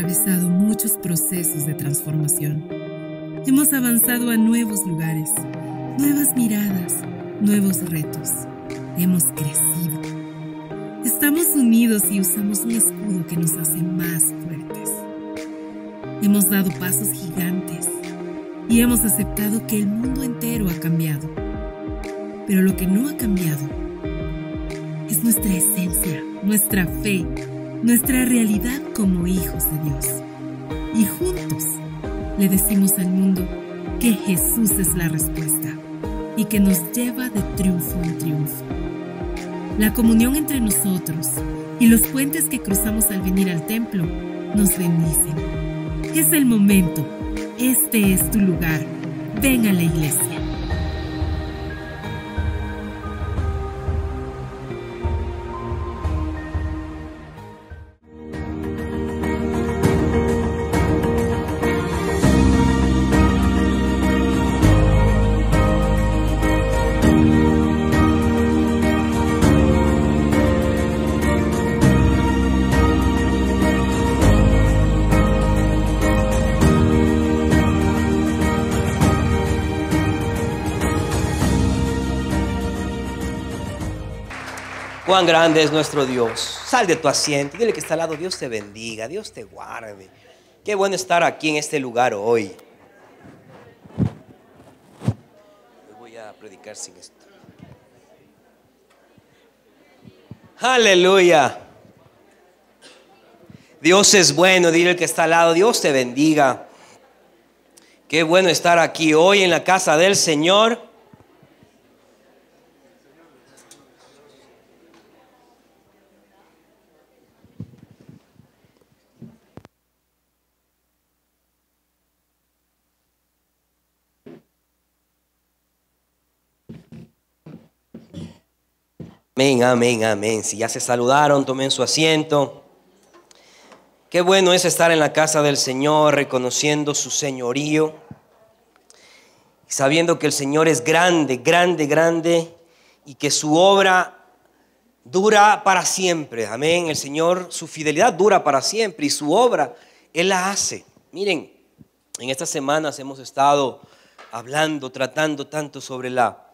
atravesado muchos procesos de transformación. Hemos avanzado a nuevos lugares, nuevas miradas, nuevos retos. Hemos crecido. Estamos unidos y usamos un escudo que nos hace más fuertes. Hemos dado pasos gigantes y hemos aceptado que el mundo entero ha cambiado. Pero lo que no ha cambiado es nuestra esencia, nuestra fe, nuestra realidad como hijos de Dios. Y juntos le decimos al mundo que Jesús es la respuesta y que nos lleva de triunfo en triunfo. La comunión entre nosotros y los puentes que cruzamos al venir al templo nos bendicen. Es el momento. Este es tu lugar. Ven a la iglesia. Cuán grande es nuestro Dios. Sal de tu asiento, dile que está al lado. Dios te bendiga, Dios te guarde. Qué bueno estar aquí en este lugar hoy. Voy a predicar sin esto. Aleluya. Dios es bueno, dile que está al lado. Dios te bendiga. Qué bueno estar aquí hoy en la casa del Señor. Amén, amén, amén. Si ya se saludaron, tomen su asiento. Qué bueno es estar en la casa del Señor, reconociendo su señorío, sabiendo que el Señor es grande, grande, grande, y que su obra dura para siempre. Amén. El Señor, su fidelidad dura para siempre, y su obra Él la hace. Miren, en estas semanas hemos estado hablando, tratando tanto sobre la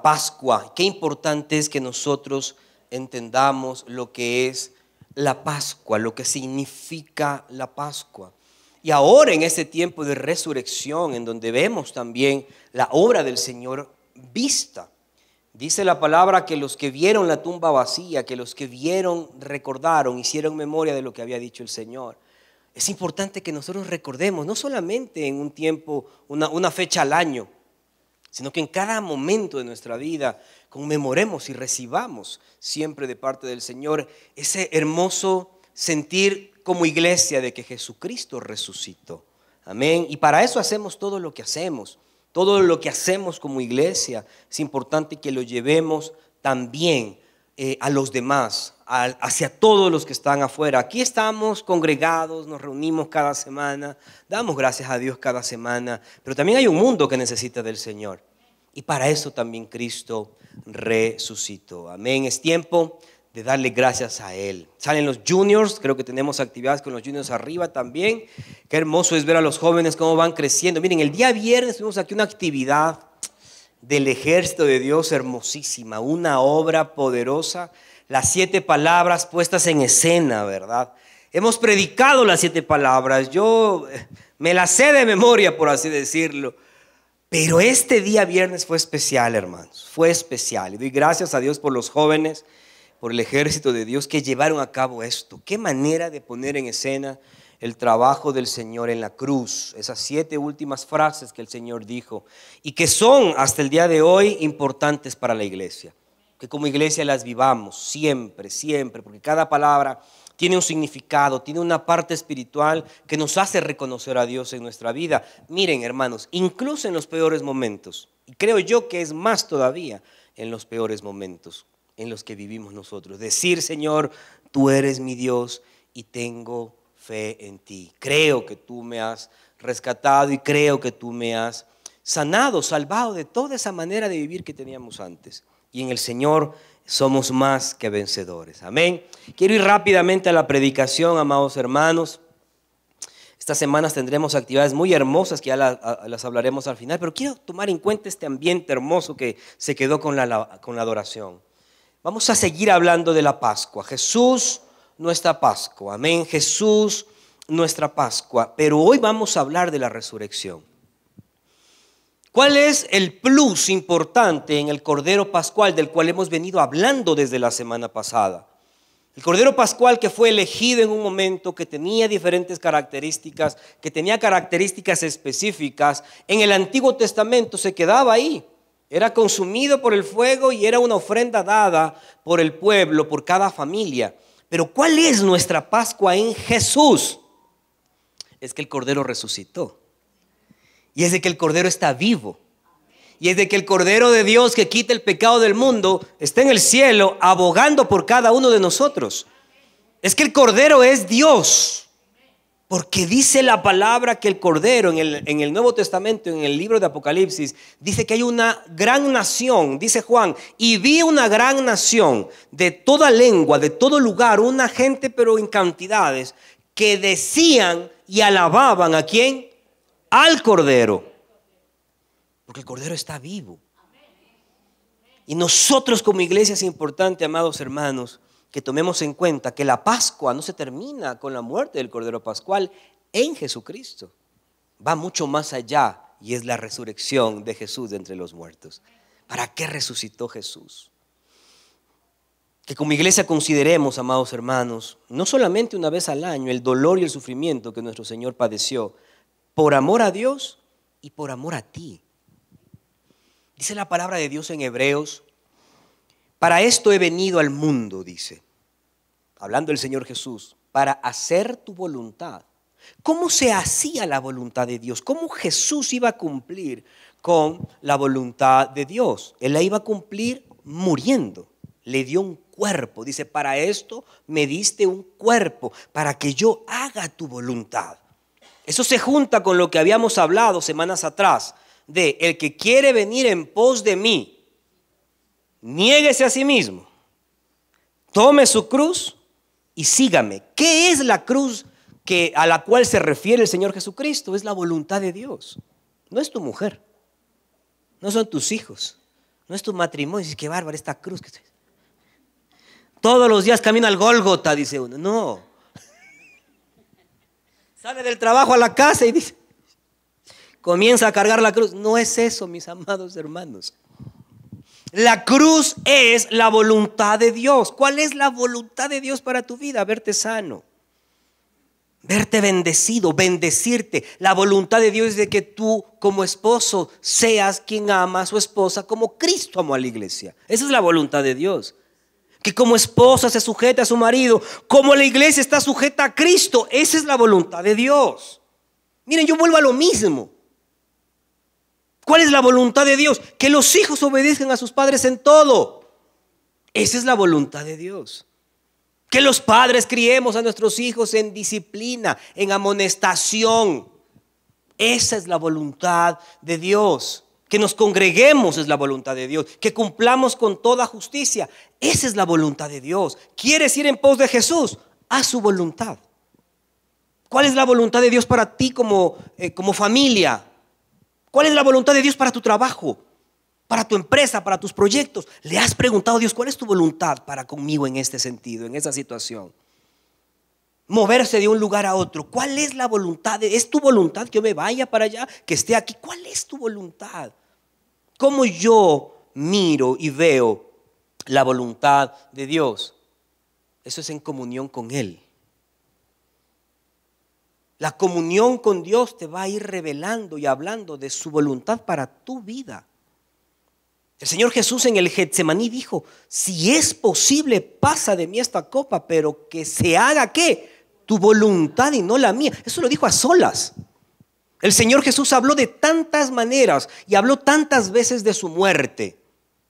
Pascua. Qué importante es que nosotros entendamos lo que es la Pascua, lo que significa la Pascua. Y ahora en este tiempo de resurrección, en donde vemos también la obra del Señor vista. Dice la palabra que los que vieron la tumba vacía, que los que vieron recordaron, hicieron memoria de lo que había dicho el Señor. Es importante que nosotros recordemos, no solamente en un tiempo, una fecha al año, sino que en cada momento de nuestra vida conmemoremos y recibamos siempre de parte del Señor ese hermoso sentir como iglesia de que Jesucristo resucitó. Amén. Y para eso hacemos todo lo que hacemos. Todo lo que hacemos como iglesia es importante que lo llevemos también a los demás, hacia todos los que están afuera. Aquí estamos congregados, nos reunimos cada semana, damos gracias a Dios cada semana, pero también hay un mundo que necesita del Señor. Y para eso también Cristo resucitó. Amén. Es tiempo de darle gracias a Él. Salen los juniors, creo que tenemos actividades con los juniors arriba también. Qué hermoso es ver a los jóvenes cómo van creciendo. Miren, el día viernes tuvimos aquí una actividad del ejército de Dios hermosísima, una obra poderosa, las 7 palabras puestas en escena, ¿verdad? Hemos predicado las 7 palabras, yo me las sé de memoria, por así decirlo, pero este día viernes fue especial, hermanos, fue especial. Y doy gracias a Dios por los jóvenes, por el ejército de Dios que llevaron a cabo esto. Qué manera de poner en escena el trabajo del Señor en la cruz, esas 7 últimas frases que el Señor dijo y que son hasta el día de hoy importantes para la iglesia, que como iglesia las vivamos siempre, siempre, porque cada palabra tiene un significado, tiene una parte espiritual que nos hace reconocer a Dios en nuestra vida. Miren, hermanos, incluso en los peores momentos, y creo yo que es más todavía en los peores momentos en los que vivimos nosotros, decir: Señor, tú eres mi Dios y tengo fe en ti. Creo que tú me has rescatado y creo que tú me has sanado, salvado de toda esa manera de vivir que teníamos antes. Y en el Señor somos más que vencedores. Amén. Quiero ir rápidamente a la predicación, amados hermanos. Estas semanas tendremos actividades muy hermosas que ya las hablaremos al final, pero quiero tomar en cuenta este ambiente hermoso que se quedó con la adoración. Vamos a seguir hablando de la Pascua. Jesús, nuestra Pascua. Amén. Jesús, nuestra Pascua. Pero hoy vamos a hablar de la resurrección. ¿Cuál es el plus importante en el Cordero Pascual del cual hemos venido hablando desde la semana pasada? El Cordero Pascual que fue elegido en un momento, que tenía diferentes características, que tenía características específicas, en el Antiguo Testamento se quedaba ahí. Era consumido por el fuego y era una ofrenda dada por el pueblo, por cada familia. Pero ¿cuál es nuestra Pascua en Jesús? Es que el Cordero resucitó. Y es de que el Cordero está vivo. Y es de que el Cordero de Dios que quita el pecado del mundo está en el cielo abogando por cada uno de nosotros. Es que el Cordero es Dios. Porque dice la palabra que el Cordero en el Nuevo Testamento, en el libro de Apocalipsis, dice que hay una gran nación, dice Juan, y vi una gran nación de toda lengua, de todo lugar, una gente pero en cantidades, que decían y alababan ¿a quién? Al Cordero. Porque el Cordero está vivo. Y nosotros como iglesia es importante, amados hermanos, que tomemos en cuenta que la Pascua no se termina con la muerte del Cordero Pascual en Jesucristo. Va mucho más allá y es la resurrección de Jesús de entre los muertos. ¿Para qué resucitó Jesús? Que como iglesia consideremos, amados hermanos, no solamente una vez al año el dolor y el sufrimiento que nuestro Señor padeció por amor a Dios y por amor a ti. Dice la palabra de Dios en Hebreos, para esto he venido al mundo, dice, hablando el Señor Jesús, para hacer tu voluntad. ¿Cómo se hacía la voluntad de Dios? ¿Cómo Jesús iba a cumplir con la voluntad de Dios? Él la iba a cumplir muriendo. Le dio un cuerpo. Dice, para esto me diste un cuerpo, para que yo haga tu voluntad. Eso se junta con lo que habíamos hablado semanas atrás, de el que quiere venir en pos de mí, niéguese a sí mismo, tome su cruz y sígame. ¿Qué es la cruz a la cual se refiere el Señor Jesucristo? Es la voluntad de Dios. No es tu mujer, no son tus hijos, no es tu matrimonio. Dices, qué bárbaro esta cruz. Todos los días camina al Gólgota, dice uno. No. Sale del trabajo a la casa y dice, comienza a cargar la cruz. No es eso, mis amados hermanos. La cruz es la voluntad de Dios. ¿Cuál es la voluntad de Dios para tu vida? Verte sano, verte bendecido, bendecirte. La voluntad de Dios es de que tú como esposo seas quien ama a su esposa como Cristo amó a la iglesia. Esa es la voluntad de Dios. Que como esposa se sujete a su marido, como la iglesia está sujeta a Cristo. Esa es la voluntad de Dios. Miren, yo vuelvo a lo mismo. ¿Cuál es la voluntad de Dios? Que los hijos obedezcan a sus padres en todo. Esa es la voluntad de Dios. Que los padres criemos a nuestros hijos en disciplina, en amonestación. Esa es la voluntad de Dios. Que nos congreguemos es la voluntad de Dios. Que cumplamos con toda justicia. Esa es la voluntad de Dios. ¿Quieres ir en pos de Jesús? Haz su voluntad. ¿Cuál es la voluntad de Dios para ti como familia? ¿Cuál es la voluntad de Dios para tu trabajo, para tu empresa, para tus proyectos? ¿Le has preguntado a Dios cuál es tu voluntad para conmigo en este sentido, en esa situación? Moverse de un lugar a otro. ¿Cuál es la voluntad? ¿Es tu voluntad que yo me vaya para allá, que esté aquí? ¿Cuál es tu voluntad? ¿Cómo yo miro y veo la voluntad de Dios? Eso es en comunión con Él. La comunión con Dios te va a ir revelando y hablando de su voluntad para tu vida. El Señor Jesús en el Getsemaní dijo, si es posible, pasa de mí esta copa, pero que se haga ¿qué? Tu voluntad y no la mía. Eso lo dijo a solas. El Señor Jesús habló de tantas maneras y habló tantas veces de su muerte.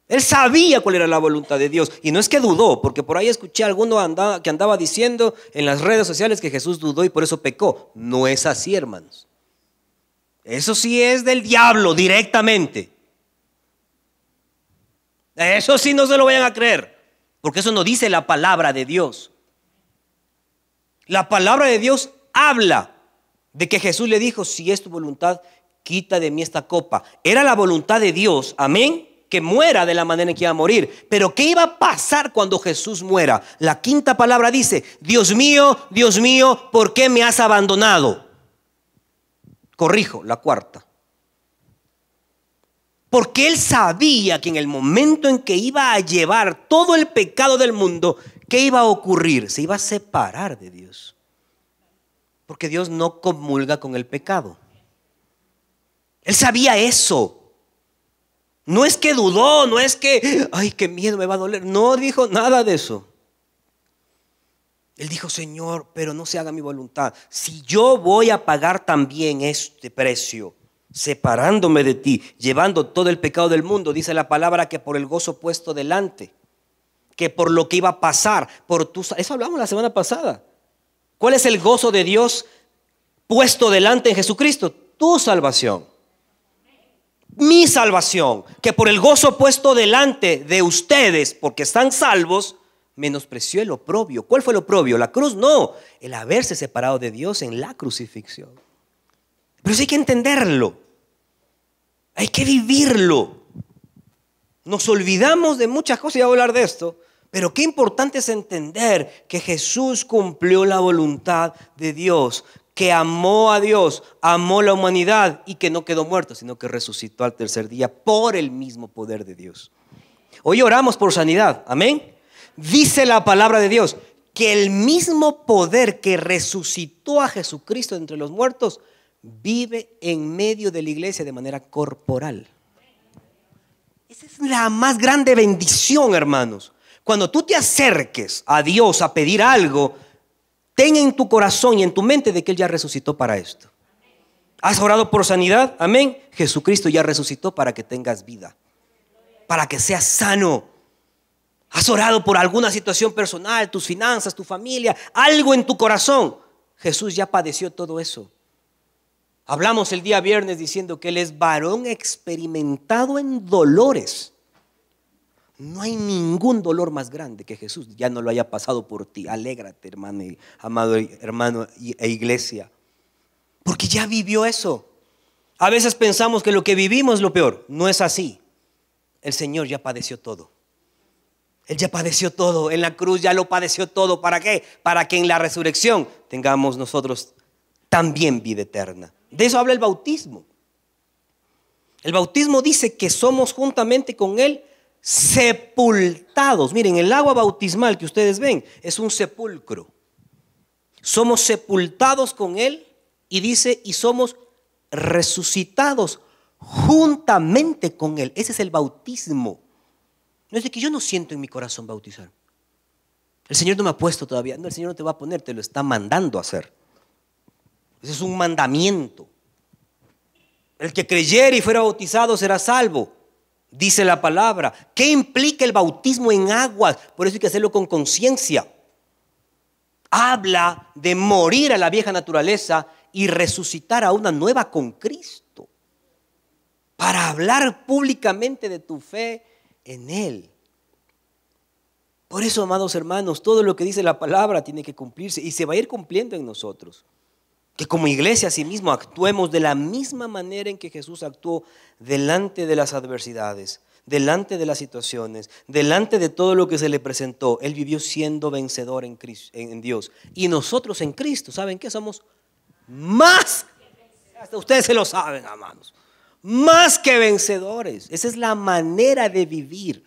Él sabía cuál era la voluntad de Dios. Y no es que dudó, porque por ahí escuché a alguno que andaba diciendo en las redes sociales que Jesús dudó y por eso pecó. No es así, hermanos. Eso sí es del diablo directamente. Eso sí no se lo vayan a creer, porque eso no dice la palabra de Dios. La palabra de Dios habla De que Jesús le dijo, si es tu voluntad, quita de mí esta copa. Era la voluntad de Dios, amén, que muera de la manera en que iba a morir. Pero ¿qué iba a pasar cuando Jesús muera? La quinta palabra dice, Dios mío, ¿por qué me has abandonado? Corrijo, la cuarta. Porque él sabía que en el momento en que iba a llevar todo el pecado del mundo, ¿qué iba a ocurrir? Se iba a separar de Dios. Porque Dios no comulga con el pecado. Él sabía eso. No es que dudó, no es que, ay, qué miedo, me va a doler. No dijo nada de eso. Él dijo, Señor, pero no se haga mi voluntad. Si yo voy a pagar también este precio, separándome de ti, llevando todo el pecado del mundo, dice la palabra que por el gozo puesto delante, que por lo que iba a pasar, eso hablamos la semana pasada. ¿Cuál es el gozo de Dios puesto delante en Jesucristo? Tu salvación. Mi salvación, que por el gozo puesto delante de ustedes, porque están salvos, menospreció el oprobio. ¿Cuál fue el oprobio? La cruz, no, el haberse separado de Dios en la crucifixión. Pero eso hay que entenderlo, hay que vivirlo. Nos olvidamos de muchas cosas y voy a hablar de esto, pero qué importante es entender que Jesús cumplió la voluntad de Dios, que amó a Dios, amó la humanidad y que no quedó muerto, sino que resucitó al tercer día por el mismo poder de Dios. Hoy oramos por sanidad, amén. Dice la palabra de Dios que el mismo poder que resucitó a Jesucristo entre los muertos vive en medio de la iglesia de manera corporal. Esa es la más grande bendición, hermanos. Cuando tú te acerques a Dios a pedir algo, ten en tu corazón y en tu mente de que Él ya resucitó para esto. ¿Has orado por sanidad? Amén. Jesucristo ya resucitó para que tengas vida, para que seas sano. ¿Has orado por alguna situación personal, tus finanzas, tu familia, algo en tu corazón? Jesús ya padeció todo eso. Hablamos el día viernes diciendo que Él es varón experimentado en dolores. No hay ningún dolor más grande que Jesús ya no lo haya pasado por ti. Alégrate, hermano, amado hermano e iglesia, porque ya vivió eso. A veces pensamos que lo que vivimos es lo peor. No es así. El Señor ya padeció todo. Él ya padeció todo. En la cruz ya lo padeció todo. ¿Para qué? Para que en la resurrección tengamos nosotros también vida eterna. De eso habla el bautismo. El bautismo dice que somos juntamente con Él sepultados. Miren, el agua bautismal que ustedes ven es un sepulcro. Somos sepultados con Él y dice, y somos resucitados juntamente con Él. Ese es el bautismo. No es de que yo no siento en mi corazón bautizar. El Señor no me ha puesto todavía. No, el Señor no te va a poner, te lo está mandando a hacer. Ese es un mandamiento. El que creyere y fuera bautizado será salvo, dice la palabra. ¿Qué implica el bautismo en aguas? Por eso hay que hacerlo con conciencia. Habla de morir a la vieja naturaleza y resucitar a una nueva con Cristo, para hablar públicamente de tu fe en Él. Por eso, amados hermanos, todo lo que dice la palabra tiene que cumplirse y se va a ir cumpliendo en nosotros. Que como iglesia asimismo actuemos de la misma manera en que Jesús actuó delante de las adversidades, delante de las situaciones, delante de todo lo que se le presentó. Él vivió siendo vencedor en Dios. Y nosotros en Cristo, ¿saben qué? Somos más, hasta ustedes se lo saben, hermanos, más que vencedores. Esa es la manera de vivir.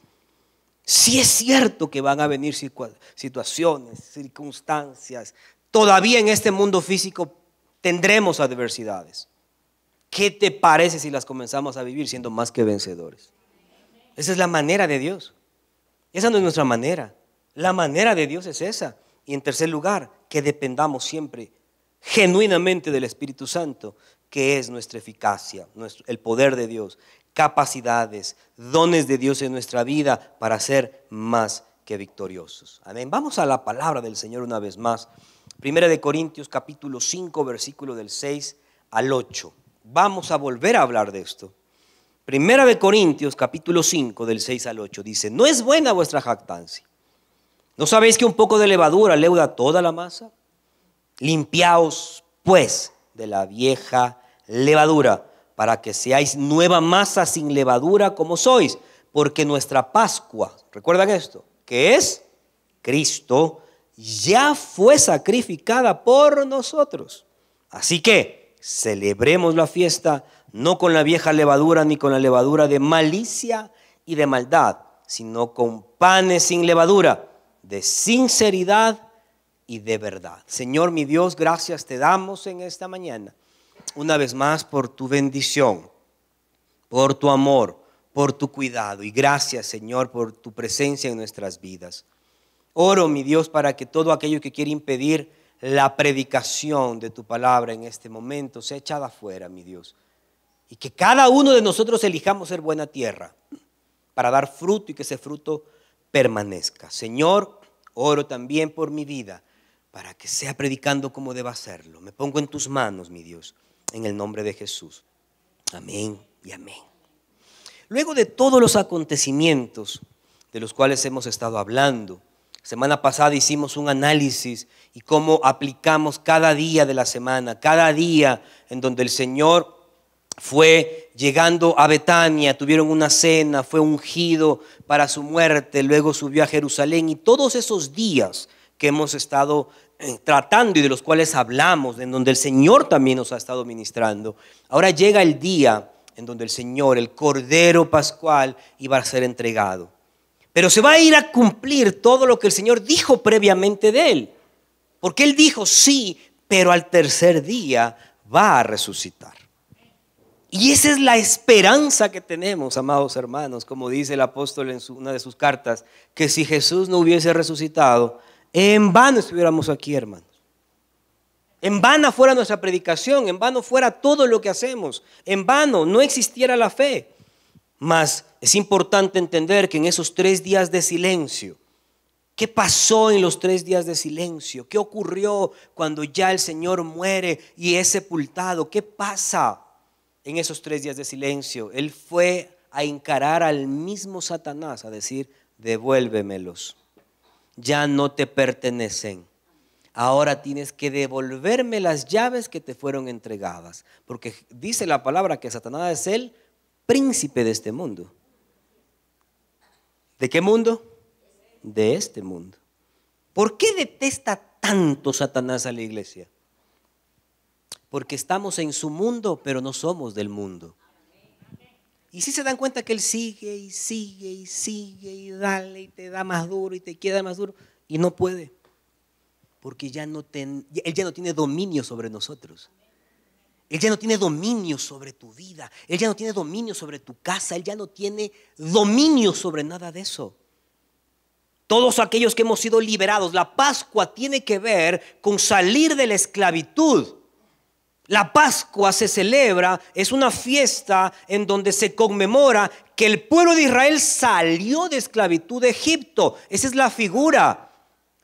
Sí es cierto que van a venir situaciones, circunstancias. Todavía en este mundo físico tendremos adversidades. ¿Qué te parece si las comenzamos a vivir siendo más que vencedores? Esa es la manera de Dios. Esa no es nuestra manera. La manera de Dios es esa. Y en tercer lugar, que dependamos siempre genuinamente del Espíritu Santo, que es nuestra eficacia, el poder de Dios, capacidades, dones de Dios en nuestra vida para ser más que victoriosos. Amén. Vamos a la palabra del Señor una vez más. Primera de Corintios capítulo 5, versículo del 6 al 8. Vamos a volver a hablar de esto. Primera de Corintios capítulo 5 del 6 al 8 dice: ¿no es buena vuestra jactancia? ¿No sabéis que un poco de levadura leuda toda la masa? Limpiaos pues de la vieja levadura, para que seáis nueva masa sin levadura como sois, porque nuestra Pascua, ¿recuerdan esto? Que es Cristo, ya fue sacrificada por nosotros. Así que celebremos la fiesta no con la vieja levadura ni con la levadura de malicia y de maldad, sino con panes sin levadura, de sinceridad y de verdad. Señor mi Dios, gracias te damos en esta mañana, una vez más por tu bendición, por tu amor, por tu cuidado. Y gracias, Señor, por tu presencia en nuestras vidas. Oro, mi Dios, para que todo aquello que quiere impedir la predicación de tu palabra en este momento sea echada afuera, mi Dios. Y que cada uno de nosotros elijamos ser buena tierra para dar fruto y que ese fruto permanezca. Señor, oro también por mi vida para que sea predicando como deba hacerlo. Me pongo en tus manos, mi Dios, en el nombre de Jesús. Amén y amén. Luego de todos los acontecimientos de los cuales hemos estado hablando, semana pasada hicimos un análisis y cómo aplicamos cada día de la semana, cada día en donde el Señor fue llegando a Betania, tuvieron una cena, fue ungido para su muerte, luego subió a Jerusalén, y todos esos días que hemos estado tratando y de los cuales hablamos, en donde el Señor también nos ha estado ministrando. Ahora llega el día en donde el Señor, el Cordero Pascual, iba a ser entregado. Pero se va a ir a cumplir todo lo que el Señor dijo previamente de él. Porque él dijo, sí, pero al tercer día va a resucitar. Y esa es la esperanza que tenemos, amados hermanos, como dice el apóstol en una de sus cartas, que si Jesús no hubiese resucitado, en vano estuviéramos aquí, hermanos. En vano fuera nuestra predicación, en vano fuera todo lo que hacemos, en vano no existiera la fe. Mas es importante entender que en esos 3 días de silencio, ¿qué pasó en los 3 días de silencio? ¿Qué ocurrió cuando ya el Señor muere y es sepultado? ¿Qué pasa en esos 3 días de silencio? Él fue a encarar al mismo Satanás, a decir, devuélvemelos. Ya no te pertenecen. Ahora tienes que devolverme las llaves que te fueron entregadas. Porque dice la palabra que Satanás es el príncipe de este mundo. ¿De qué mundo? De este mundo. ¿Por qué detesta tanto Satanás a la iglesia? Porque estamos en su mundo, pero no somos del mundo. Y si se dan cuenta que él sigue y sigue y sigue y dale y te da más duro y te queda más duro y no puede, porque él ya no tiene dominio sobre nosotros. Él ya no tiene dominio sobre tu vida, él ya no tiene dominio sobre tu casa, él ya no tiene dominio sobre nada de eso. Todos aquellos que hemos sido liberados, la Pascua tiene que ver con salir de la esclavitud. La Pascua se celebra, es una fiesta en donde se conmemora que el pueblo de Israel salió de esclavitud de Egipto. Esa es la figura.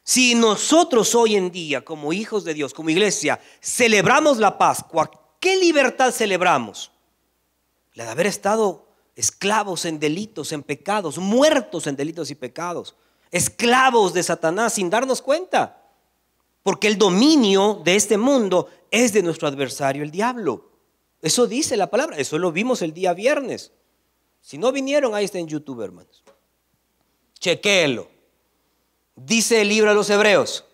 Si nosotros hoy en día, como hijos de Dios, como iglesia, celebramos la Pascua, ¿qué libertad celebramos? La de haber estado esclavos en delitos, en pecados, muertos en delitos y pecados, esclavos de Satanás sin darnos cuenta. Porque el dominio de este mundo es de nuestro adversario, el diablo. Eso dice la palabra, eso lo vimos el día viernes. Si no vinieron, ahí está en YouTube, hermanos. Chequéelo. Dice el libro de los Hebreos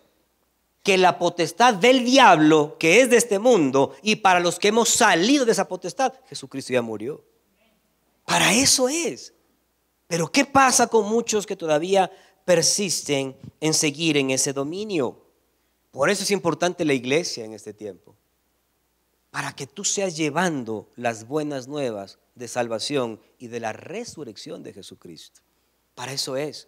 que la potestad del diablo, que es de este mundo, y para los que hemos salido de esa potestad, Jesucristo ya murió. Para eso es. Pero ¿qué pasa con muchos que todavía persisten en seguir en ese dominio? Por eso es importante la iglesia en este tiempo, para que tú seas llevando las buenas nuevas de salvación y de la resurrección de Jesucristo. Para eso es.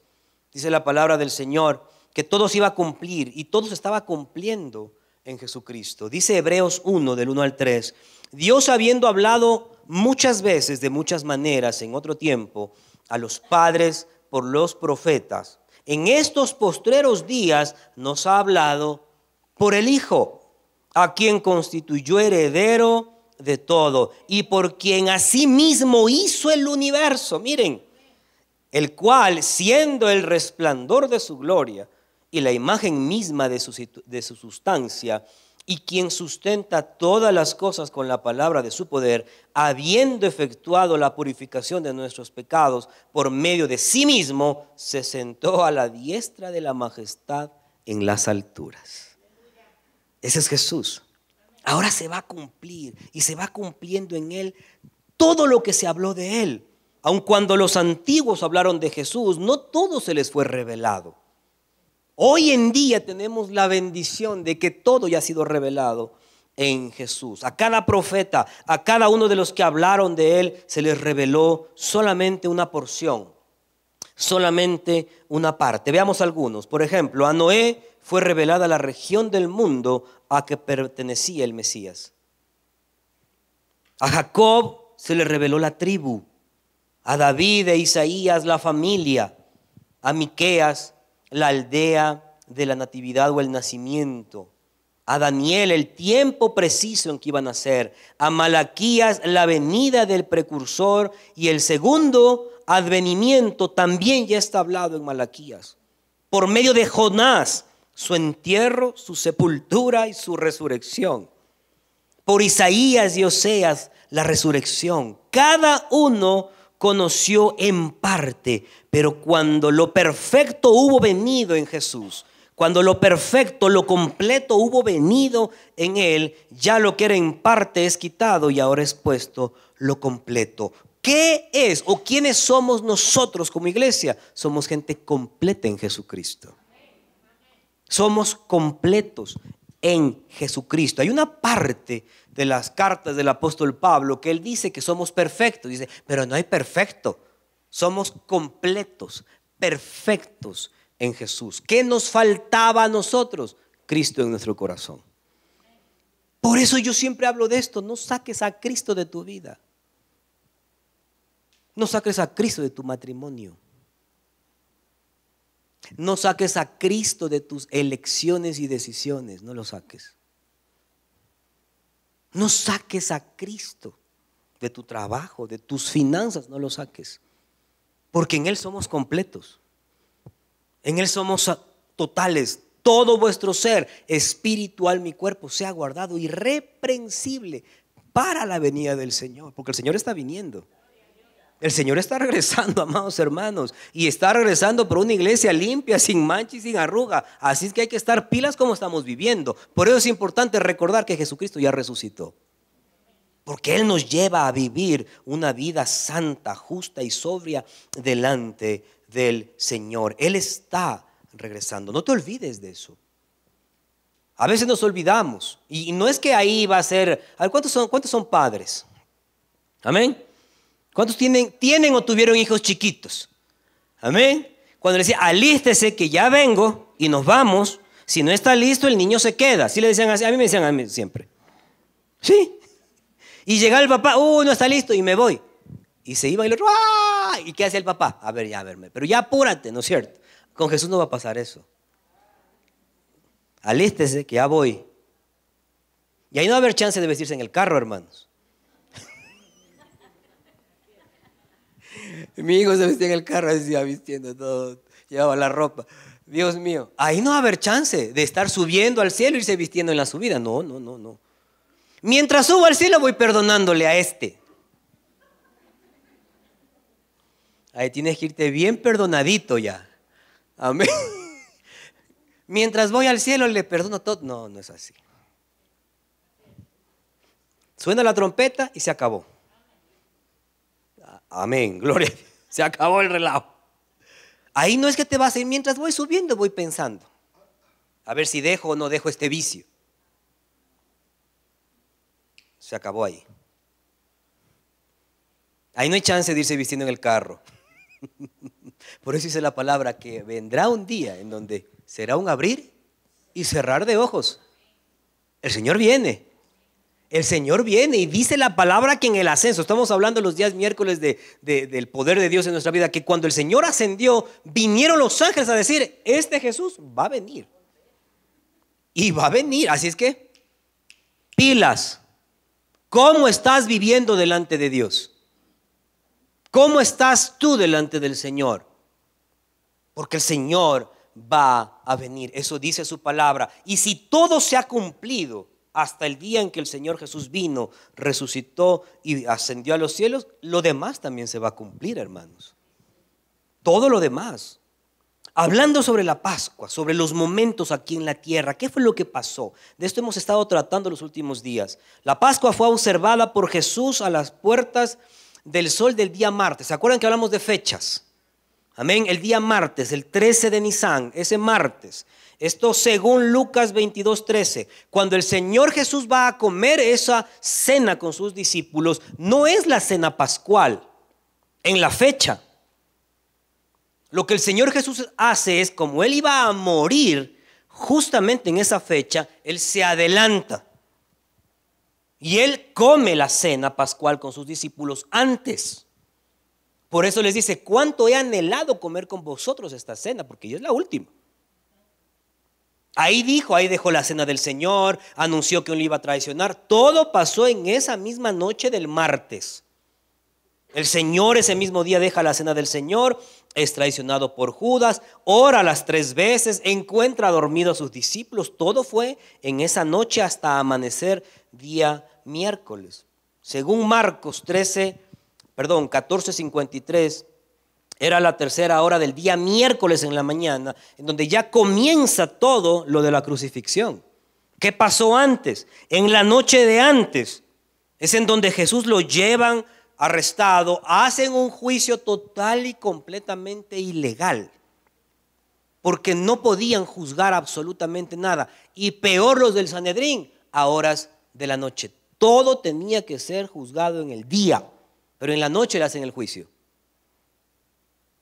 Dice la palabra del Señor que todo se iba a cumplir y todo se estaba cumpliendo en Jesucristo. Dice Hebreos 1, del 1 al 3, Dios habiendo hablado muchas veces, de muchas maneras, en otro tiempo, a los padres por los profetas, en estos postreros días nos ha hablado por el Hijo, a quien constituyó heredero de todo y por quien asimismo hizo el universo. Miren, el cual, siendo el resplandor de su gloria y la imagen misma de su sustancia, y quien sustenta todas las cosas con la palabra de su poder, habiendo efectuado la purificación de nuestros pecados por medio de sí mismo, se sentó a la diestra de la majestad en las alturas. Ese es Jesús. Ahora se va a cumplir y se va cumpliendo en Él todo lo que se habló de Él. Aun cuando los antiguos hablaron de Jesús, no todo se les fue revelado. Hoy en día tenemos la bendición de que todo ya ha sido revelado en Jesús. A cada profeta, a cada uno de los que hablaron de Él, se les reveló solamente una porción, solamente una parte. Veamos algunos. Por ejemplo, a Noé fue revelada la región del mundo a que pertenecía el Mesías. A Jacob se le reveló la tribu. A David e Isaías la familia. A Miqueas la aldea de la natividad o el nacimiento. A Daniel el tiempo preciso en que iba a nacer. A Malaquías la venida del precursor y el segundo advenimiento también ya está hablado en Malaquías. Por medio de Jonás, su entierro, su sepultura y su resurrección. Por Isaías y Oseas, la resurrección. Cada uno conoció en parte, pero cuando lo perfecto hubo venido en Jesús, cuando lo perfecto, lo completo hubo venido en Él, ya lo que era en parte es quitado y ahora es puesto lo completo. ¿Qué es o quiénes somos nosotros como iglesia? Somos gente completa en Jesucristo. Somos completos en Jesucristo. Hay una parte de las cartas del apóstol Pablo que él dice que somos perfectos. Dice, pero no hay perfecto. Somos completos, perfectos en Jesús. ¿Qué nos faltaba a nosotros? Cristo en nuestro corazón. Por eso yo siempre hablo de esto. No saques a Cristo de tu vida. No saques a Cristo de tu matrimonio. No saques a Cristo de tus elecciones y decisiones. No lo saques. No saques a Cristo de tu trabajo, de tus finanzas. No lo saques. Porque en Él somos completos. En Él somos totales. Todo vuestro ser, espiritual, mi cuerpo, sea guardado irreprensible para la venida del Señor. Porque el Señor está viniendo. El Señor está regresando, amados hermanos, y está regresando por una iglesia limpia, sin mancha y sin arruga. Así es que hay que estar pilas como estamos viviendo. Por eso es importante recordar que Jesucristo ya resucitó. Porque Él nos lleva a vivir una vida santa, justa y sobria delante del Señor. Él está regresando. No te olvides de eso. A veces nos olvidamos. Y no es que ahí va a ser. A ver, ¿cuántos son padres? Amén. ¿Cuántos tienen o tuvieron hijos chiquitos? Amén. Cuando le decía, alístese que ya vengo y nos vamos. Si no está listo, el niño se queda. Así le decían así. A mí me decían a mí siempre. Sí. Y llegaba el papá, no está listo y me voy. Y se iba y el otro, ¡ah! ¿Y qué hace el papá? A ver, ya, verme. Pero ya apúrate, ¿no es cierto? Con Jesús no va a pasar eso. Alístese que ya voy. Y ahí no va a haber chance de vestirse en el carro, hermanos. Mi hijo se vestía en el carro, decía vistiendo todo, llevaba la ropa. Dios mío, ahí no va a haber chance de estar subiendo al cielo y irse vistiendo en la subida. No. Mientras subo al cielo voy perdonándole a este. Ahí tienes que irte bien perdonadito ya. Amén. Mientras voy al cielo le perdono todo. No es así. Suena la trompeta y se acabó. Amén, gloria a Dios. Se acabó el relajo. Ahí no es que te vas a ir. Mientras voy subiendo voy pensando. A ver si dejo o no dejo este vicio. Se acabó ahí. Ahí no hay chance de irse vistiendo en el carro. Por eso dice la palabra que vendrá un día en donde será un abrir y cerrar de ojos. El Señor viene. El Señor viene y dice la palabra que en el ascenso, estamos hablando los días miércoles del poder de Dios en nuestra vida, que cuando el Señor ascendió, vinieron los ángeles a decir, este Jesús va a venir. Y va a venir, así es que, pilas. ¿Cómo estás viviendo delante de Dios? ¿Cómo estás tú delante del Señor? Porque el Señor va a venir, eso dice su palabra. Y si todo se ha cumplido, hasta el día en que el Señor Jesús vino, resucitó y ascendió a los cielos, lo demás también se va a cumplir, hermanos. Todo lo demás. Hablando sobre la Pascua, sobre los momentos aquí en la tierra, ¿qué fue lo que pasó? De esto hemos estado tratando los últimos días. La Pascua fue observada por Jesús a las puertas del sol del día martes. ¿Se acuerdan que hablamos de fechas? Amén. El día martes, el 13 de Nisan, ese martes. Esto según Lucas 22:13. Cuando el Señor Jesús va a comer esa cena con sus discípulos, no es la cena pascual en la fecha. Lo que el Señor Jesús hace es, como Él iba a morir justamente en esa fecha, Él se adelanta. Y Él come la cena pascual con sus discípulos antes. Por eso les dice, cuánto he anhelado comer con vosotros esta cena, porque ya es la última. Ahí dejó la cena del Señor, anunció que Él iba a traicionar. Todo pasó en esa misma noche del martes. El Señor ese mismo día deja la cena del Señor, es traicionado por Judas, ora las 3 veces, encuentra dormido a sus discípulos. Todo fue en esa noche hasta amanecer día miércoles. Según Marcos 14:53, era la 3ª hora del día miércoles en la mañana, en donde ya comienza todo lo de la crucifixión. ¿Qué pasó antes? En la noche de antes es en donde Jesús lo llevan arrestado, hacen un juicio total y completamente ilegal, porque no podían juzgar absolutamente nada, y peor los del Sanedrín a horas de la noche. Todo tenía que ser juzgado en el día, pero en la noche le hacen el juicio.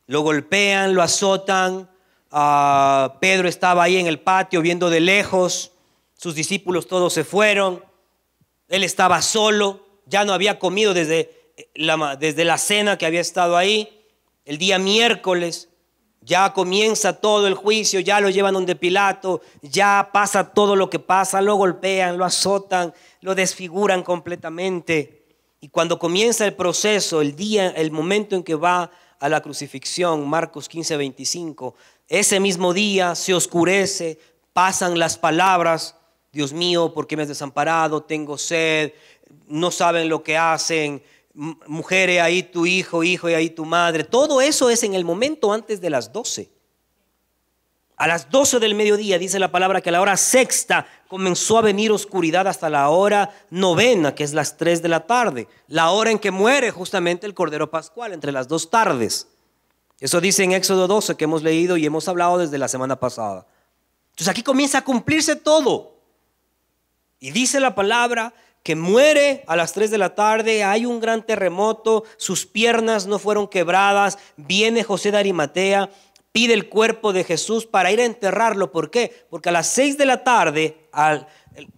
Lo golpean, lo azotan. Pedro estaba ahí en el patio viendo de lejos, sus discípulos todos se fueron, él estaba solo, ya no había comido desde la cena que había estado ahí. El día miércoles ya comienza todo el juicio, ya lo llevan donde Pilato, ya pasa todo lo que pasa, lo golpean, lo azotan, lo desfiguran completamente. Y cuando comienza el proceso, el momento en que va a la crucifixión, Marcos 15:25, ese mismo día se oscurece, pasan las palabras: Dios mío, ¿por qué me has desamparado? Tengo sed. No saben lo que hacen. Mujer, he ahí tu hijo, hijo, he ahí tu madre. Todo eso es en el momento antes de las 12. A las 12 del mediodía dice la palabra que a la hora 6ª comenzó a venir oscuridad hasta la hora 9, que es las 3 de la tarde. La hora en que muere justamente el Cordero Pascual, entre las 2 tardes. Eso dice en Éxodo 12, que hemos leído y hemos hablado desde la semana pasada. Entonces aquí comienza a cumplirse todo. Y dice la palabra que muere a las 3 de la tarde, hay un gran terremoto, sus piernas no fueron quebradas, viene José de Arimatea, pide el cuerpo de Jesús para ir a enterrarlo. ¿Por qué? Porque a las 6 de la tarde,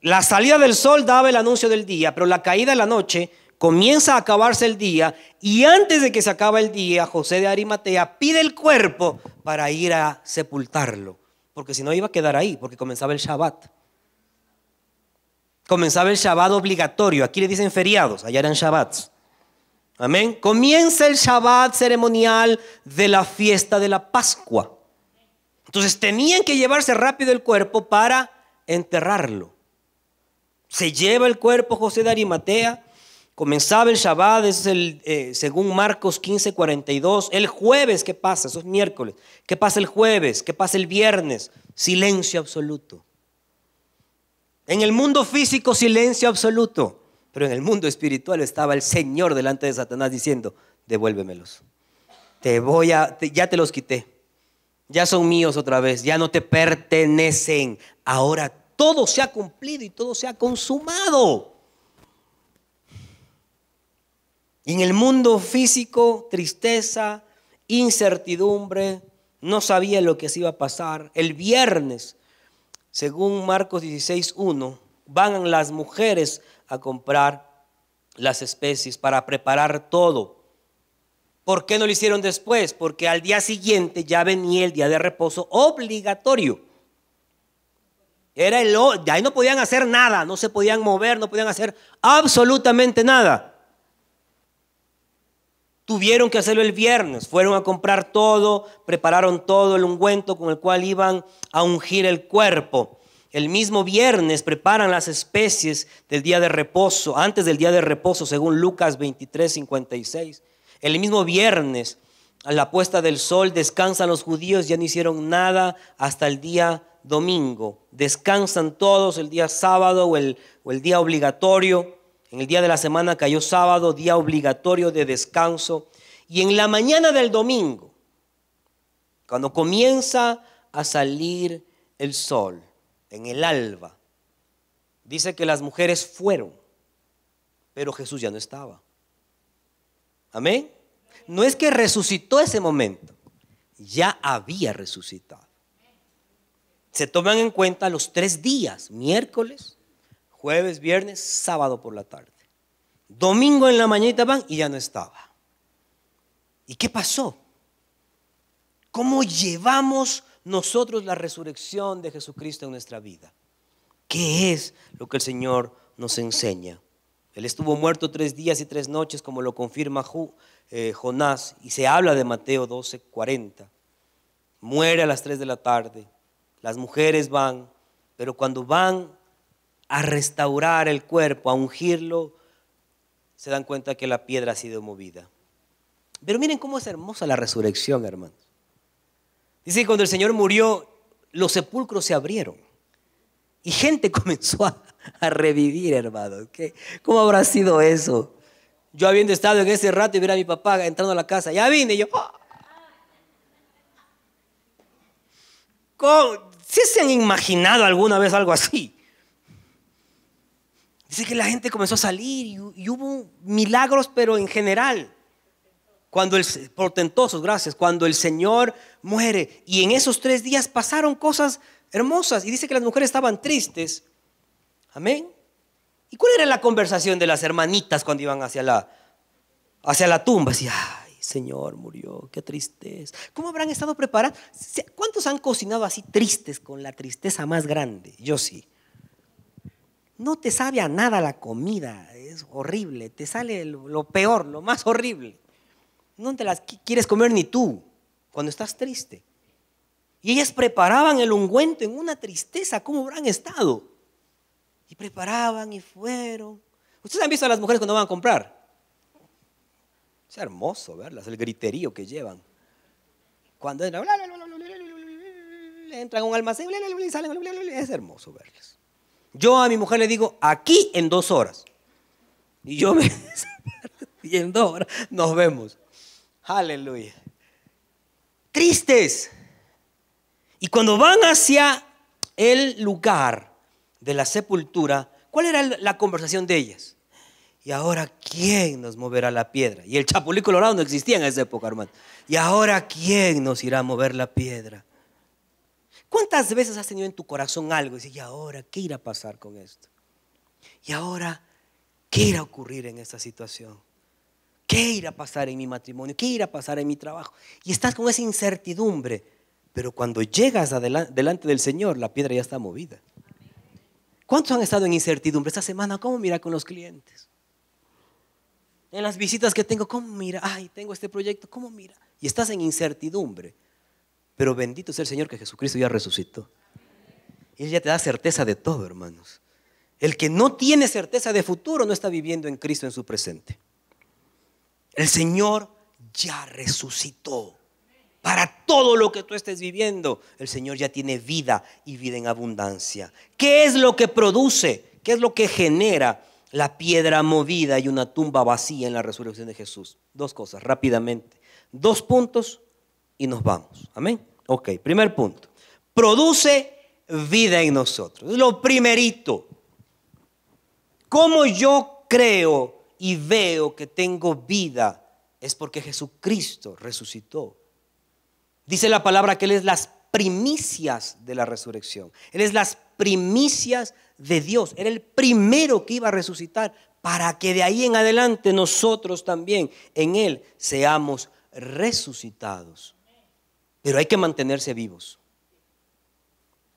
la salida del sol daba el anuncio del día, pero la caída de la noche comienza a acabarse el día, y antes de que se acabe el día, José de Arimatea pide el cuerpo para ir a sepultarlo, porque si no iba a quedar ahí, porque comenzaba el Shabbat. Comenzaba el Shabbat obligatorio. Aquí le dicen feriados, allá eran Shabbats. Amén. Comienza el Shabbat ceremonial de la fiesta de la Pascua. Entonces tenían que llevarse rápido el cuerpo para enterrarlo. Se lleva el cuerpo José de Arimatea. Comenzaba el Shabbat, es según Marcos 15:42. El jueves, ¿qué pasa? Eso es miércoles. ¿Qué pasa el jueves? ¿Qué pasa el viernes? Silencio absoluto. En el mundo físico, silencio absoluto, pero en el mundo espiritual estaba el Señor delante de Satanás diciendo: devuélvemelos, ya te los quité, ya son míos otra vez, ya no te pertenecen, ahora todo se ha cumplido y todo se ha consumado. Y en el mundo físico, tristeza, incertidumbre, no sabía lo que se iba a pasar. El viernes, según Marcos 16:1, van las mujeres a comprar las especies para preparar todo. ¿Por qué no lo hicieron después? Porque al día siguiente ya venía el día de reposo obligatorio. De ahí no podían hacer nada, no se podían mover, no podían hacer absolutamente nada. Tuvieron que hacerlo el viernes, fueron a comprar todo, prepararon todo el ungüento con el cual iban a ungir el cuerpo. El mismo viernes preparan las especies del día de reposo, antes del día de reposo, según Lucas 23:56. El mismo viernes, a la puesta del sol, descansan los judíos, ya no hicieron nada hasta el día domingo. Descansan todos el día sábado o el día obligatorio. En el día de la semana cayó sábado, día obligatorio de descanso. Y en la mañana del domingo, cuando comienza a salir el sol, en el alba, dice que las mujeres fueron, pero Jesús ya no estaba. Amén. No es que resucitó ese momento, ya había resucitado. Se toman en cuenta los 3 días, miércoles, jueves, viernes, sábado por la tarde. Domingo en la mañana van y ya no estaba. ¿Y qué pasó? ¿Cómo llevamos nosotros la resurrección de Jesucristo en nuestra vida? ¿Qué es lo que el Señor nos enseña? Él estuvo muerto 3 días y 3 noches, como lo confirma Jonás, y se habla de Mateo 12:40. Muere a las 3 de la tarde, las mujeres van, pero cuando van a restaurar el cuerpo, a ungirlo, se dan cuenta que la piedra ha sido movida. Pero miren cómo es hermosa la resurrección, hermanos. Dice que cuando el Señor murió, los sepulcros se abrieron y gente comenzó a revivir, hermanos. ¿Cómo habrá sido eso? Yo habiendo estado en ese rato y ver a mi papá entrando a la casa, ya vine y yo. ¿Sí se han imaginado alguna vez algo así? Dice que la gente comenzó a salir y hubo milagros, pero en general. Portentosos, gracias, cuando el Señor muere. Y en esos 3 días pasaron cosas hermosas. Y dice que las mujeres estaban tristes. Amén. ¿Y cuál era la conversación de las hermanitas cuando iban hacia la tumba? Decía, ay, Señor murió, qué tristeza. ¿Cómo habrán estado preparados? ¿Cuántos han cocinado así tristes, con la tristeza más grande? Yo sí. No te sabe a nada la comida, es horrible. Te sale lo peor, lo más horrible. No te las quieres comer ni tú cuando estás triste. Y ellas preparaban el ungüento en una tristeza. ¿Cómo habrán estado? Y preparaban y fueron. ¿Ustedes han visto a las mujeres cuando van a comprar? Es hermoso verlas, el griterío que llevan. Cuando entran a un almacén y salen, es hermoso verlas. Yo a mi mujer le digo, aquí en 2 horas. Y yo me y en 2 horas nos vemos. Aleluya. Tristes. Y cuando van hacia el lugar de la sepultura, ¿cuál era la conversación de ellas? Y ahora, ¿quién nos moverá la piedra? Y el chapulín colorado no existía en esa época, hermano. Y ahora, ¿quién nos irá a mover la piedra? ¿Cuántas veces has tenido en tu corazón algo y dices, y ahora, qué irá a pasar con esto? Y ahora, ¿qué irá a ocurrir en esta situación? ¿Qué irá a pasar en mi matrimonio? ¿Qué irá a pasar en mi trabajo? Y estás con esa incertidumbre. Pero cuando llegas delante del Señor, la piedra ya está movida. ¿Cuántos han estado en incertidumbre esta semana? ¿Cómo mira con los clientes? En las visitas que tengo, ¿cómo mira? Ay, tengo este proyecto, ¿cómo mira? Y estás en incertidumbre. Pero bendito sea el Señor que Jesucristo ya resucitó. Él ya te da certeza de todo, hermanos. El que no tiene certeza de futuro no está viviendo en Cristo en su presente. El Señor ya resucitó. Para todo lo que tú estés viviendo, el Señor ya tiene vida y vida en abundancia. ¿Qué es lo que produce? ¿Qué es lo que genera la piedra movida y una tumba vacía en la resurrección de Jesús? 2 cosas, rápidamente. 2 puntos y nos vamos. Amén. Ok, primer punto. Produce vida en nosotros. Es lo primerito. ¿Cómo yo creo y veo que tengo vida? Es porque Jesucristo resucitó. Dice la palabra que Él es las primicias de la resurrección. Él es las primicias de Dios. Era el primero que iba a resucitar para que de ahí en adelante nosotros también en Él seamos resucitados. Pero hay que mantenerse vivos.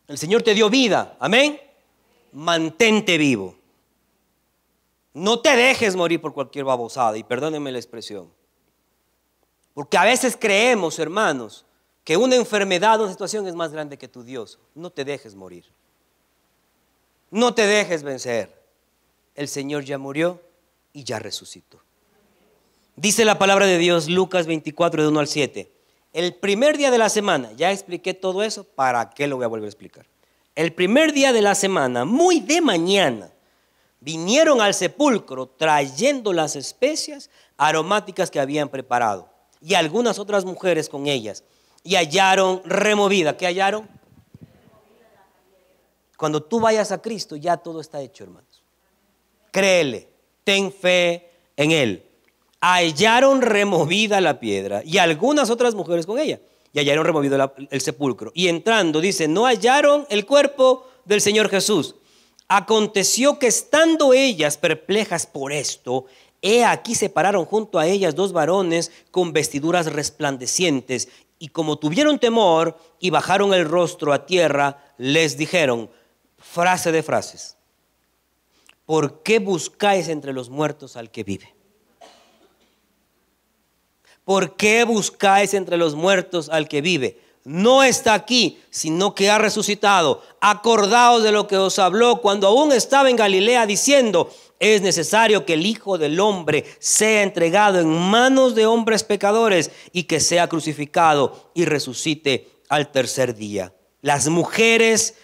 El Señor te dio vida. Amén. Mantente vivo. No te dejes morir por cualquier babosada. Y perdónenme la expresión. Porque a veces creemos, hermanos, que una enfermedad o una situación es más grande que tu Dios. No te dejes morir. No te dejes vencer. El Señor ya murió y ya resucitó. Dice la palabra de Dios, Lucas 24, de 1 al 7. El primer día de la semana, ya expliqué todo eso, ¿para qué lo voy a volver a explicar? El primer día de la semana, muy de mañana, vinieron al sepulcro trayendo las especias aromáticas que habían preparado y algunas otras mujeres con ellas, y hallaron removida. ¿Qué hallaron? Cuando tú vayas a Cristo ya todo está hecho, hermanos. Créele, ten fe en Él. Hallaron removida la piedra y algunas otras mujeres con ella, y hallaron removido el sepulcro. Y entrando, dice, no hallaron el cuerpo del Señor Jesús. Aconteció que estando ellas perplejas por esto, he aquí se pararon junto a ellas dos varones con vestiduras resplandecientes, y como tuvieron temor y bajaron el rostro a tierra, les dijeron, frase de frases, ¿por qué buscáis entre los muertos al que vive? ¿Por qué buscáis entre los muertos al que vive? No está aquí, sino que ha resucitado. Acordaos de lo que os habló cuando aún estaba en Galilea, diciendo, es necesario que el Hijo del Hombre sea entregado en manos de hombres pecadores y que sea crucificado y resucite al tercer día. Las mujeres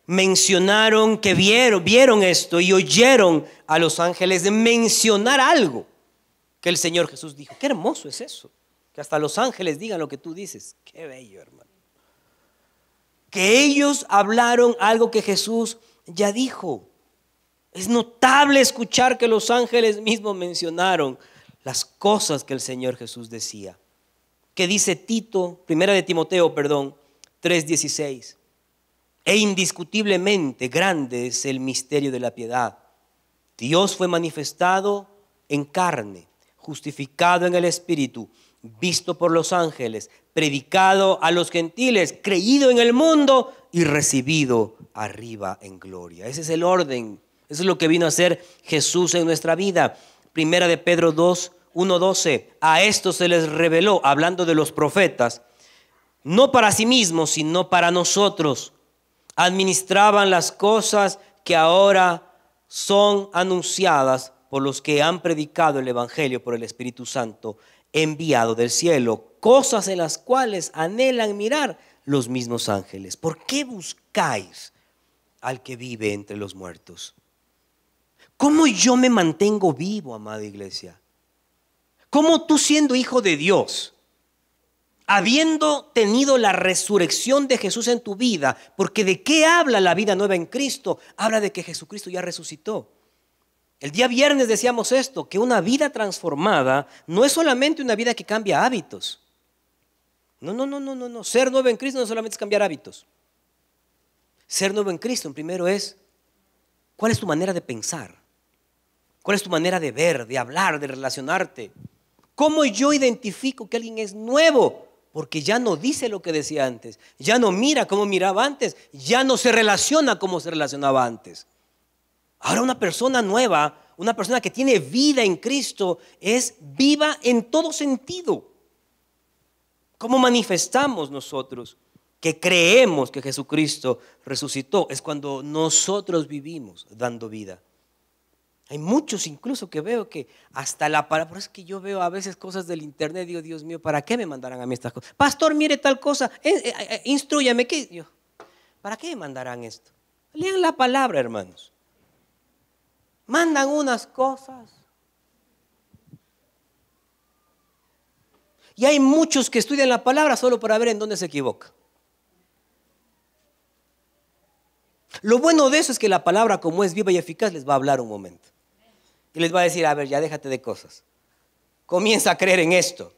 mencionaron que vieron esto y oyeron a los ángeles mencionar algo que el Señor Jesús dijo. Qué hermoso es eso, que hasta los ángeles digan lo que tú dices. Qué bello, hermano. Que ellos hablaron algo que Jesús ya dijo. Es notable escuchar que los ángeles mismos mencionaron las cosas que el Señor Jesús decía. Que dice Primera de Timoteo, 3:16. E indiscutiblemente grande es el misterio de la piedad. Dios fue manifestado en carne, justificado en el Espíritu, visto por los ángeles, predicado a los gentiles, creído en el mundo y recibido arriba en gloria. Ese es el orden. Eso es lo que vino a hacer Jesús en nuestra vida. Primera de Pedro 1:12. A esto se les reveló, hablando de los profetas, no para sí mismos, sino para nosotros. Administraban las cosas que ahora son anunciadas por los que han predicado el Evangelio por el Espíritu Santo enviado del cielo, cosas en las cuales anhelan mirar los mismos ángeles. ¿Por qué buscáis al que vive entre los muertos? ¿Cómo yo me mantengo vivo, amada iglesia? ¿Cómo tú, siendo hijo de Dios, habiendo tenido la resurrección de Jesús en tu vida, porque ¿de qué habla la vida nueva en Cristo? Habla de que Jesucristo ya resucitó. El día viernes decíamos esto, que una vida transformada no es solamente una vida que cambia hábitos. No. Ser nuevo en Cristo no solamente es cambiar hábitos. Ser nuevo en Cristo, primero es, ¿cuál es tu manera de pensar? ¿Cuál es tu manera de ver, de hablar, de relacionarte? ¿Cómo yo identifico que alguien es nuevo? Porque ya no dice lo que decía antes, ya no mira como miraba antes, ya no se relaciona como se relacionaba antes. Ahora una persona nueva, una persona que tiene vida en Cristo, es viva en todo sentido. ¿Cómo manifestamos nosotros que creemos que Jesucristo resucitó? Es cuando nosotros vivimos dando vida. Hay muchos incluso que veo que hasta la palabra, por eso es que yo veo a veces cosas del internet, digo, Dios mío, ¿para qué me mandarán a mí estas cosas? Pastor, mire tal cosa, instrúyame. ¿Para qué me mandarán esto? Lean la palabra, hermanos. Mandan unas cosas. Y hay muchos que estudian la palabra solo para ver en dónde se equivoca. Lo bueno de eso es que la palabra, como es viva y eficaz, les va a hablar un momento. Y les va a decir, a ver, ya déjate de cosas. Comienza a creer en esto.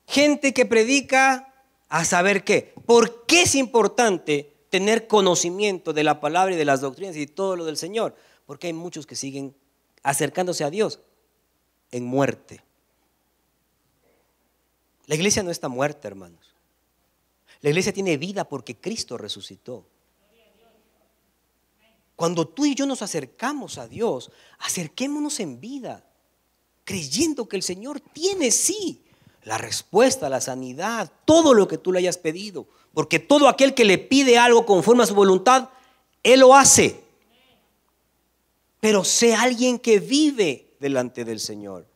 Gente que predica a saber qué. ¿Por qué es importante tener conocimiento de la palabra y de las doctrinas y todo lo del Señor? Porque hay muchos que siguen acercándose a Dios en muerte. La iglesia no está muerta, hermanos. La iglesia tiene vida porque Cristo resucitó. Cuando tú y yo nos acercamos a Dios, acerquémonos en vida, creyendo que el Señor tiene sí la respuesta, la sanidad, todo lo que tú le hayas pedido. Porque todo aquel que le pide algo conforme a su voluntad, Él lo hace. pero sé alguien que vive delante del Señor.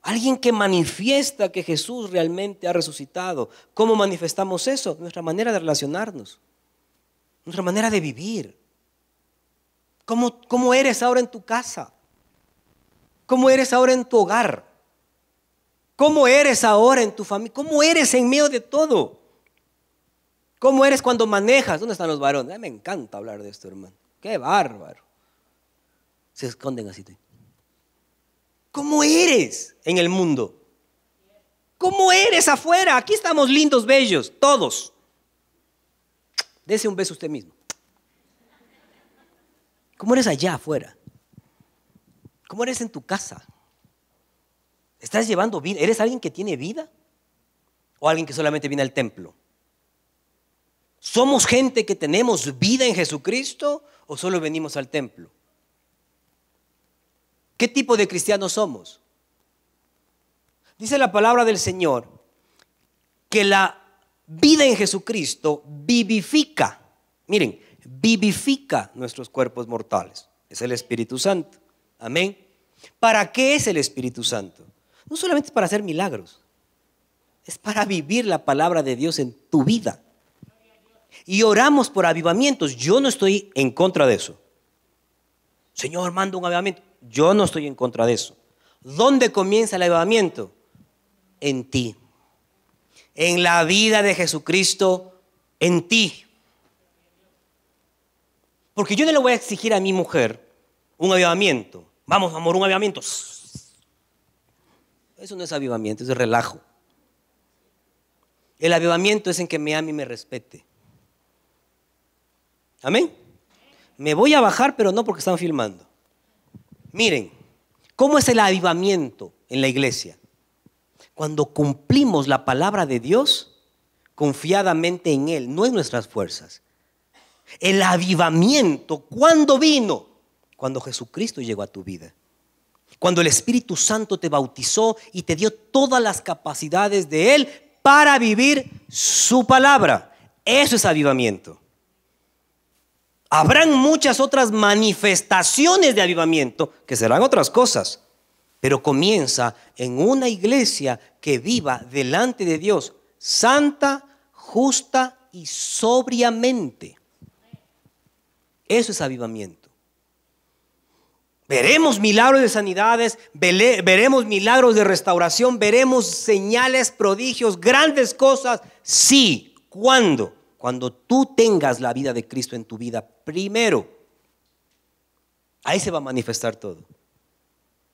Alguien que manifiesta que Jesús realmente ha resucitado. ¿Cómo manifestamos eso? Nuestra manera de relacionarnos, nuestra manera de vivir. ¿Cómo eres ahora en tu casa? ¿Cómo eres ahora en tu hogar? ¿Cómo eres ahora en tu familia? ¿Cómo eres en medio de todo? ¿Cómo eres cuando manejas? ¿Dónde están los varones? Me encanta hablar de esto, hermano. ¡Qué bárbaro! Se esconden así. ¿Cómo eres en el mundo? ¿Cómo eres afuera? Aquí estamos lindos, bellos, todos. Dese un beso usted mismo. ¿Cómo eres allá afuera? ¿Cómo eres en tu casa? ¿Estás llevando vida? ¿Eres alguien que tiene vida? ¿O alguien que solamente viene al templo? ¿Somos gente que tenemos vida en Jesucristo o solo venimos al templo? ¿Qué tipo de cristianos somos? Dice la palabra del Señor que la vida en Jesucristo vivifica. Miren, vivifica nuestros cuerpos mortales. Es el Espíritu Santo. Amén. ¿Para qué es el Espíritu Santo? No solamente es para hacer milagros. Es para vivir la palabra de Dios en tu vida. Y oramos por avivamientos. Yo no estoy en contra de eso. Señor, manda un avivamiento. Yo no estoy en contra de eso. ¿Dónde comienza el avivamiento? En ti. En la vida de Jesucristo, en ti. Porque yo no le voy a exigir a mi mujer un avivamiento. Vamos, amor, un avivamiento. Eso no es avivamiento, es relajo. El avivamiento es en que me ame y me respete. Amén. Me voy a bajar, pero no porque están filmando. Miren, ¿cómo es el avivamiento en la iglesia? Cuando cumplimos la palabra de Dios confiadamente en Él, no en nuestras fuerzas. El avivamiento, ¿cuándo vino? Cuando Jesucristo llegó a tu vida. Cuando el Espíritu Santo te bautizó y te dio todas las capacidades de Él para vivir su palabra. Eso es avivamiento. Habrán muchas otras manifestaciones de avivamiento que serán otras cosas, pero comienza en una iglesia que viva delante de Dios, santa, justa y sobriamente. Eso es avivamiento. Veremos milagros de sanidades, veremos milagros de restauración, veremos señales, prodigios, grandes cosas. Sí, ¿cuándo? Cuando tú tengas la vida de Cristo en tu vida primero, ahí se va a manifestar todo.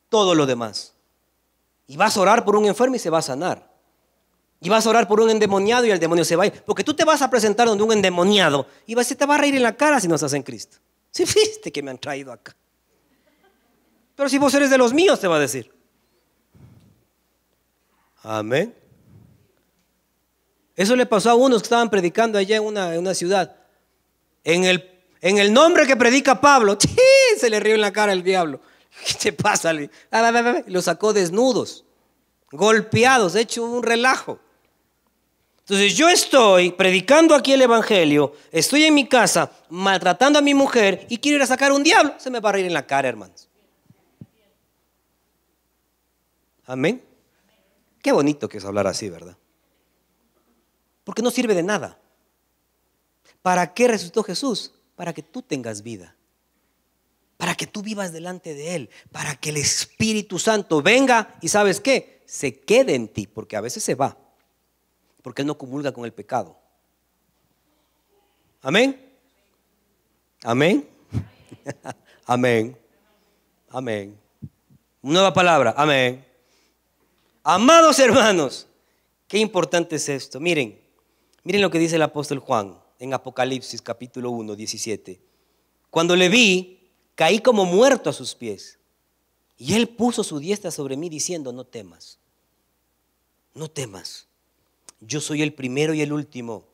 Todo lo demás. Y vas a orar por un enfermo y se va a sanar. Y vas a orar por un endemoniado y el demonio se va a ir. Porque tú te vas a presentar donde un endemoniado y se te va a reír en la cara si no estás en Cristo. Si viste que me han traído acá. Pero si vos eres de los míos, te va a decir. Amén. Eso le pasó a unos que estaban predicando allá en una ciudad. En el nombre que predica Pablo, ¡sí!, se le rió en la cara el diablo. ¿Qué te pasa? Lo sacó desnudos, golpeados, hecho un relajo. Entonces yo estoy predicando aquí el evangelio, estoy en mi casa maltratando a mi mujer y quiero ir a sacar un diablo. Se me va a reír en la cara, hermanos. Amén. Qué bonito que es hablar así, ¿verdad? Porque no sirve de nada. ¿Para qué resucitó Jesús? Para que tú tengas vida. Para que tú vivas delante de Él. Para que el Espíritu Santo venga y ¿sabes qué? Se quede en ti, porque a veces se va. Porque Él no comulga con el pecado. Amén. Amén. Amén. Amén. Nueva palabra. Amén. Amados hermanos, qué importante es esto. Miren lo que dice el apóstol Juan en Apocalipsis capítulo 1, 17. Cuando le vi, caí como muerto a sus pies. Y Él puso su diestra sobre mí diciendo, no temas, no temas. Yo soy el primero y el último,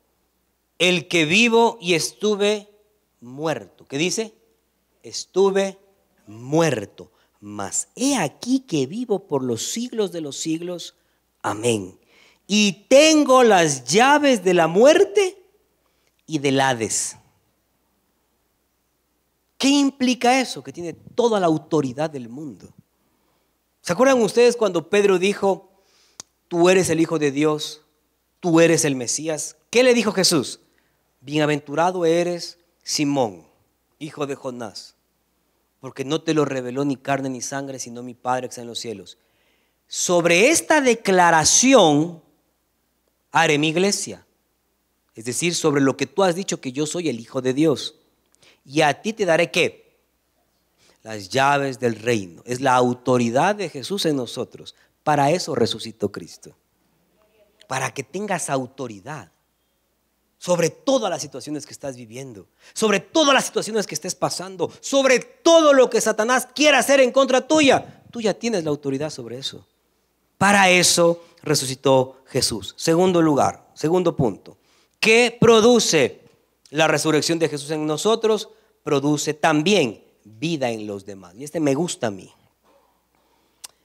el que vivo y estuve muerto. ¿Qué dice? Estuve muerto, mas he aquí que vivo por los siglos de los siglos. Amén. Y tengo las llaves de la muerte y del Hades. ¿Qué implica eso? Que tiene toda la autoridad del mundo. ¿Se acuerdan ustedes cuando Pedro dijo, tú eres el Hijo de Dios, tú eres el Mesías? ¿Qué le dijo Jesús? Bienaventurado eres, Simón, hijo de Jonás, porque no te lo reveló ni carne ni sangre, sino mi Padre que está en los cielos. Sobre esta declaración haré mi iglesia. Es decir, sobre lo que tú has dicho que yo soy el Hijo de Dios. Y a ti te daré ¿qué? Las llaves del reino. Es la autoridad de Jesús en nosotros. Para eso resucitó Cristo. Para que tengas autoridad sobre todas las situaciones que estás viviendo, sobre todas las situaciones que estés pasando, sobre todo lo que Satanás quiera hacer en contra tuya. Tú ya tienes la autoridad sobre eso. Para eso resucitó Jesús. Segundo lugar, segundo punto. ¿Qué produce la resurrección de Jesús en nosotros? Produce también vida en los demás. Y este me gusta a mí.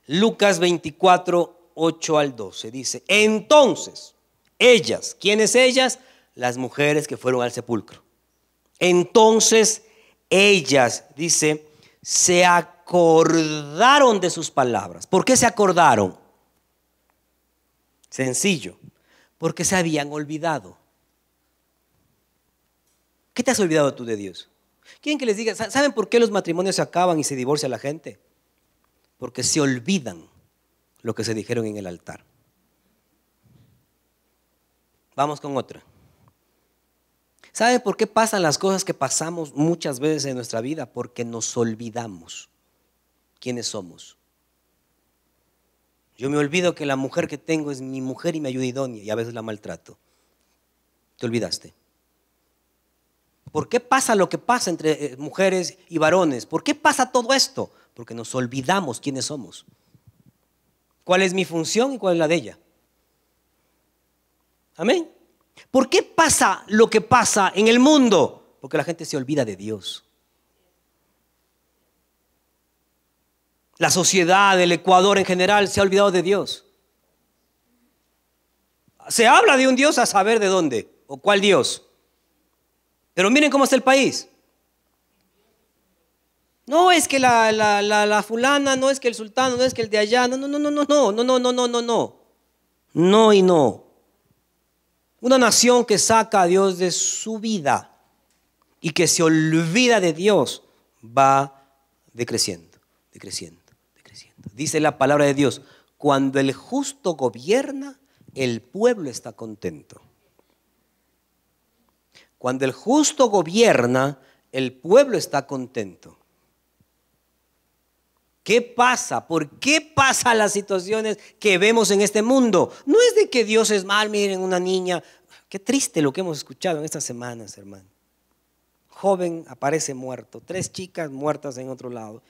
Lucas 24, 8 al 12 dice, entonces ellas, ¿quiénes ellas? Las mujeres que fueron al sepulcro. Entonces ellas, dice, se acordaron de sus palabras. ¿Por qué se acordaron? Sencillo, porque se habían olvidado. ¿Qué te has olvidado tú de Dios? ¿Quieren que les diga? ¿Saben por qué los matrimonios se acaban y se divorcia la gente? Porque se olvidan lo que se dijeron en el altar. Vamos con otra. ¿Saben por qué pasan las cosas que pasamos muchas veces en nuestra vida? Porque nos olvidamos quiénes somos. Yo me olvido que la mujer que tengo es mi mujer y mi ayuda idónea y a veces la maltrato. ¿Te olvidaste? ¿Por qué pasa lo que pasa entre mujeres y varones? ¿Por qué pasa todo esto? Porque nos olvidamos quiénes somos. ¿Cuál es mi función y cuál es la de ella? Amén. ¿Por qué pasa lo que pasa en el mundo? Porque la gente se olvida de Dios. La sociedad, el Ecuador en general se ha olvidado de Dios. Se habla de un Dios a saber de dónde o cuál Dios. Pero miren cómo está el país. No es que la fulana, no es que el sultano, no es que el de allá. No. No y no. Una nación que saca a Dios de su vida y que se olvida de Dios va decreciendo. Dice la palabra de Dios, cuando el justo gobierna, el pueblo está contento. Cuando el justo gobierna, el pueblo está contento. ¿Qué pasa? ¿Por qué pasan las situaciones que vemos en este mundo? No es de que Dios es mal, miren una niña. Qué triste lo que hemos escuchado en estas semanas, hermano. Joven aparece muerto, 3 chicas muertas en otro lado.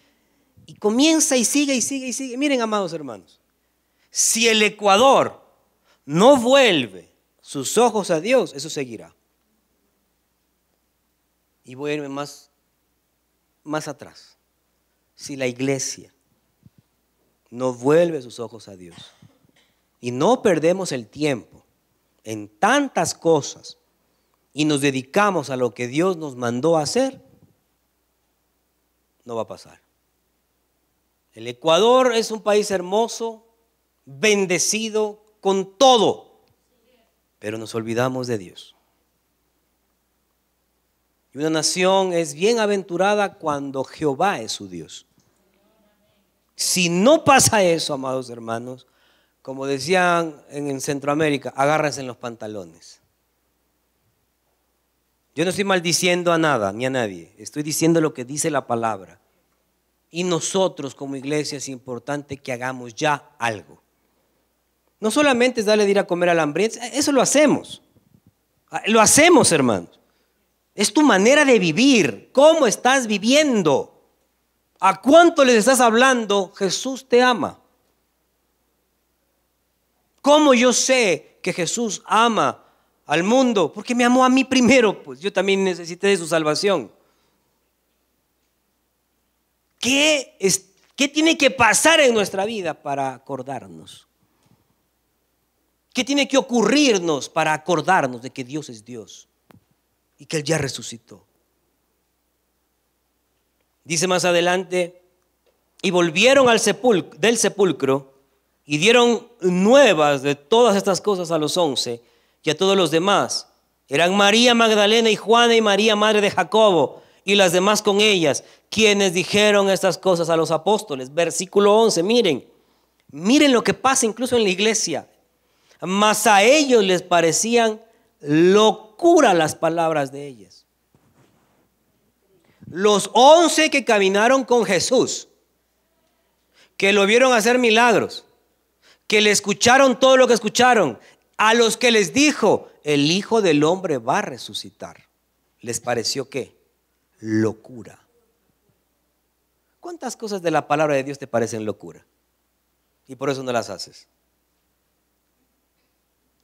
Y comienza y sigue. Miren, amados hermanos, si el Ecuador no vuelve sus ojos a Dios, eso seguirá. Y voy a irme más atrás. Si la iglesia no vuelve sus ojos a Dios y no perdemos el tiempo en tantas cosas y nos dedicamos a lo que Dios nos mandó a hacer, no va a pasar. El Ecuador es un país hermoso, bendecido con todo, pero nos olvidamos de Dios. Y una nación es bienaventurada cuando Jehová es su Dios. Si no pasa eso, amados hermanos, como decían en Centroamérica, agárrense en los pantalones. Yo no estoy maldiciendo a nada ni a nadie, estoy diciendo lo que dice la palabra. Y nosotros como iglesia es importante que hagamos ya algo. No solamente es darle de ir a comer al hambriento, eso lo hacemos. Lo hacemos, hermanos. Es tu manera de vivir. ¿Cómo estás viviendo? ¿A cuánto les estás hablando? Jesús te ama. ¿Cómo yo sé que Jesús ama al mundo? Porque me amó a mí primero, pues yo también necesité de su salvación. ¿Qué tiene que pasar en nuestra vida para acordarnos? ¿Qué tiene que ocurrirnos para acordarnos de que Dios es Dios y que Él ya resucitó? Dice más adelante, y volvieron del sepulcro y dieron nuevas de todas estas cosas a los 11 y a todos los demás. Eran María Magdalena y Juana y María, madre de Jacobo, y las demás con ellas, quienes dijeron estas cosas a los apóstoles. Versículo 11, miren lo que pasa incluso en la iglesia. Mas a ellos les parecían locura las palabras de ellas. Los 11 que caminaron con Jesús, que lo vieron hacer milagros, que le escucharon todo lo que escucharon, a los que les dijo, el Hijo del Hombre va a resucitar, ¿les pareció qué? Locura. ¿Cuántas cosas de la palabra de Dios te parecen locura? Y por eso no las haces.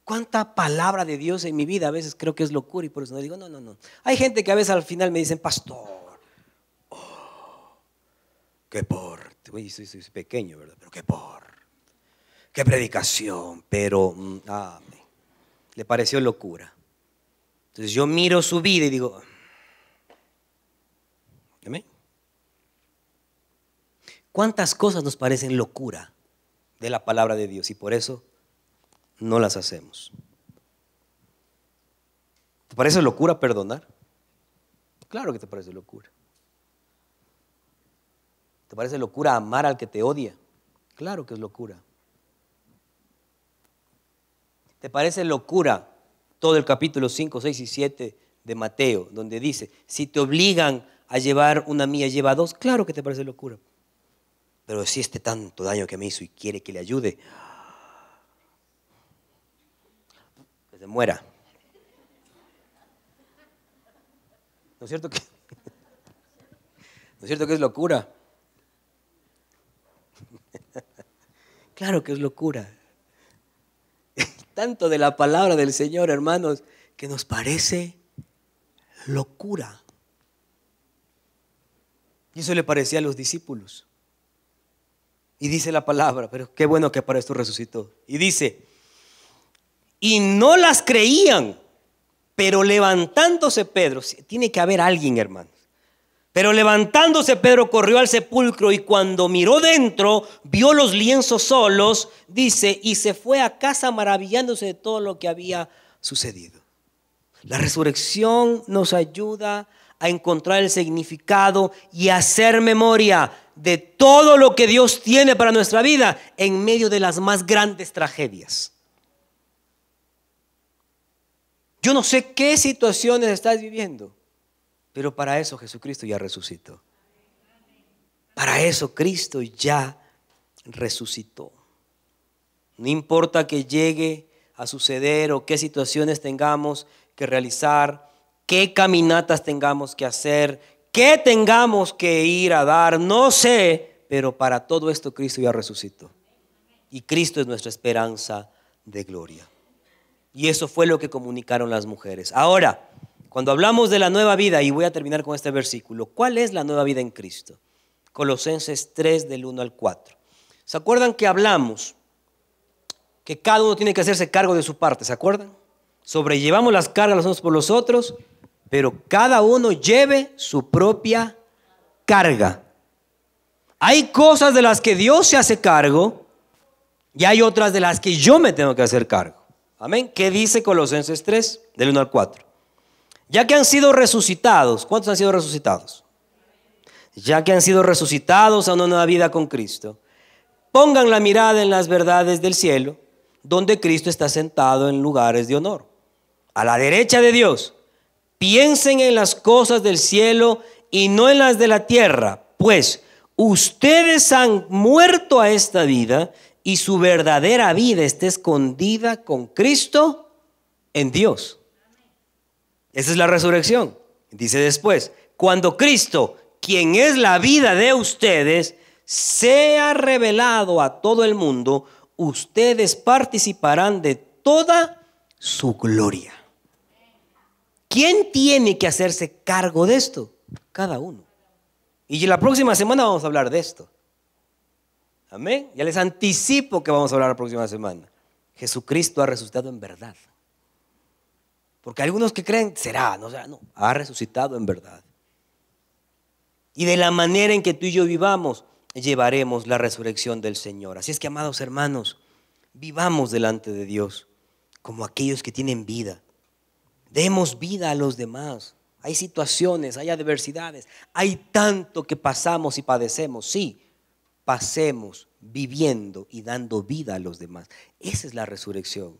¿Cuánta palabra de Dios en mi vida a veces creo que es locura y por eso no digo, no. Hay gente que a veces al final me dicen, pastor, qué porte. Uy, soy pequeño, ¿verdad? Pero qué predicación, pero le pareció locura. Entonces yo miro su vida y digo, ¿amén? ¿Cuántas cosas nos parecen locura de la palabra de Dios y por eso no las hacemos? ¿Te parece locura perdonar? Claro que te parece locura. ¿Te parece locura amar al que te odia? Claro que es locura. ¿Te parece locura todo el capítulo 5, 6 y 7 de Mateo, donde dice, si te obligan a llevar una milla, lleva dos? Claro que te parece locura. Pero si tanto daño que me hizo y quiere que le ayude, que se muera. ¿No es cierto que? ¿No es cierto que es locura? Claro que es locura. Tanto de la palabra del Señor, hermanos, que nos parece locura. Y eso le parecía a los discípulos. Y dice la palabra, pero qué bueno que para esto resucitó. Y dice, y no las creían, pero levantándose Pedro, tiene que haber alguien, hermanos. Pero levantándose Pedro corrió al sepulcro y cuando miró dentro, vio los lienzos solos, dice, y se fue a casa maravillándose de todo lo que había sucedido. La resurrección nos ayuda a encontrar el significado y a hacer memoria de todo lo que Dios tiene para nuestra vida en medio de las más grandes tragedias. Yo no sé qué situaciones estás viviendo, pero para eso Jesucristo ya resucitó. Para eso Cristo ya resucitó. No importa que llegue a suceder o qué situaciones tengamos que realizar, qué caminatas tengamos que hacer, qué tengamos que ir a dar, no sé, pero para todo esto Cristo ya resucitó. Y Cristo es nuestra esperanza de gloria. Y eso fue lo que comunicaron las mujeres. Ahora, cuando hablamos de la nueva vida, y voy a terminar con este versículo, ¿cuál es la nueva vida en Cristo? Colosenses 3 del 1 al 4. ¿Se acuerdan que hablamos que cada uno tiene que hacerse cargo de su parte? ¿Se acuerdan? Sobrellevamos las cargas los unos por los otros, pero cada uno lleve su propia carga. Hay cosas de las que Dios se hace cargo y hay otras de las que yo me tengo que hacer cargo. Amén. ¿Qué dice Colosenses 3 del 1 al 4? Ya que han sido resucitados. ¿Cuántos han sido resucitados? Ya que han sido resucitados a una nueva vida con Cristo, pongan la mirada en las verdades del cielo, donde Cristo está sentado en lugares de honor, a la derecha de Dios. Piensen en las cosas del cielo y no en las de la tierra, pues ustedes han muerto a esta vida y su verdadera vida está escondida con Cristo en Dios. Esa es la resurrección. Dice después, cuando Cristo, quien es la vida de ustedes, sea revelado a todo el mundo, ustedes participarán de toda su gloria. ¿Quién tiene que hacerse cargo de esto? Cada uno. Y la próxima semana vamos a hablar de esto. Amén. Ya les anticipo que vamos a hablar la próxima semana. Jesucristo ha resucitado en verdad. Porque algunos que creen, será, no, ha resucitado en verdad. Y de la manera en que tú y yo vivamos, llevaremos la resurrección del Señor. Así es que, amados hermanos, vivamos delante de Dios como aquellos que tienen vida. Demos vida a los demás. Hay situaciones, hay adversidades, hay tanto que pasamos y padecemos. Sí, pasemos viviendo y dando vida a los demás. Esa es la resurrección.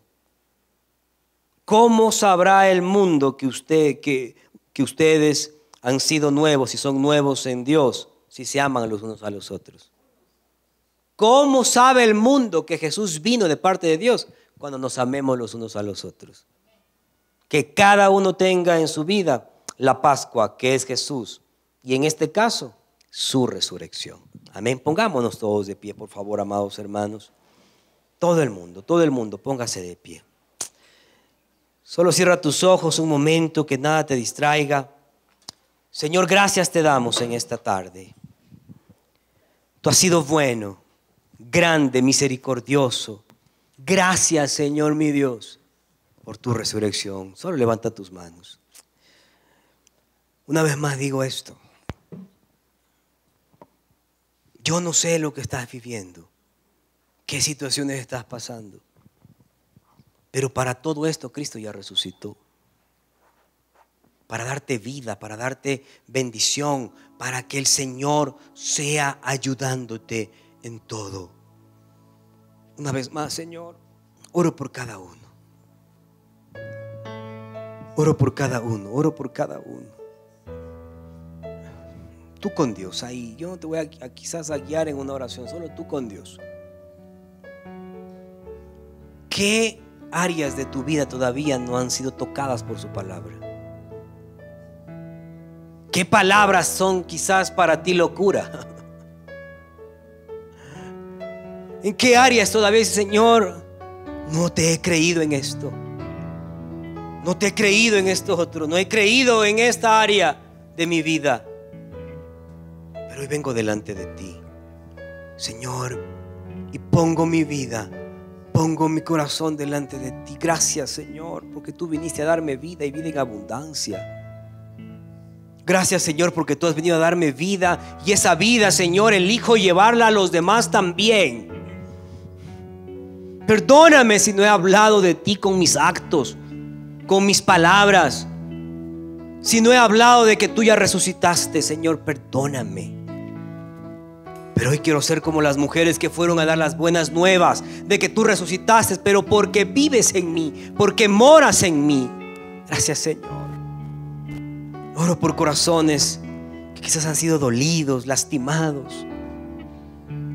¿Cómo sabrá el mundo que ustedes han sido nuevos y son nuevos en Dios si se aman los unos a los otros? ¿Cómo sabe el mundo que Jesús vino de parte de Dios? Cuando nos amemos los unos a los otros. Que cada uno tenga en su vida la Pascua, que es Jesús, y en este caso, su resurrección. Amén. Pongámonos todos de pie, por favor, amados hermanos. Todo el mundo, póngase de pie. Solo cierra tus ojos un momento, que nada te distraiga. Señor, gracias te damos en esta tarde. Tú has sido bueno, grande, misericordioso. Gracias, Señor mi Dios, por tu resurrección. Solo levanta tus manos. Una vez más digo esto. Yo no sé lo que estás viviendo, qué situaciones estás pasando, pero para todo esto Cristo ya resucitó. Para darte vida, para darte bendición, para que el Señor sea ayudándote en todo. Una vez más, Señor, oro por cada uno. Oro por cada uno, oro por cada uno. Tú con Dios ahí. Yo no te voy a quizás a guiar en una oración, solo tú con Dios. ¿Qué áreas de tu vida todavía no han sido tocadas por su palabra? ¿Qué palabras son quizás para ti locura? ¿En qué áreas todavía, Señor, no te he creído en esto? No te he creído en esto otro. No he creído en esta área de mi vida. Pero hoy vengo delante de ti, Señor, y pongo mi vida, pongo mi corazón delante de ti. Gracias, Señor, porque tú viniste a darme vida y vida en abundancia. Gracias, Señor, porque tú has venido a darme vida, y esa vida, Señor, elijo llevarla a los demás también. Perdóname si no he hablado de ti con mis actos, con mis palabras. Si no he hablado de que tú ya resucitaste, Señor, perdóname. Pero hoy quiero ser como las mujeres que fueron a dar las buenas nuevas de que tú resucitaste, pero porque vives en mí, porque moras en mí. Gracias, Señor. Oro por corazones que quizás han sido dolidos, lastimados.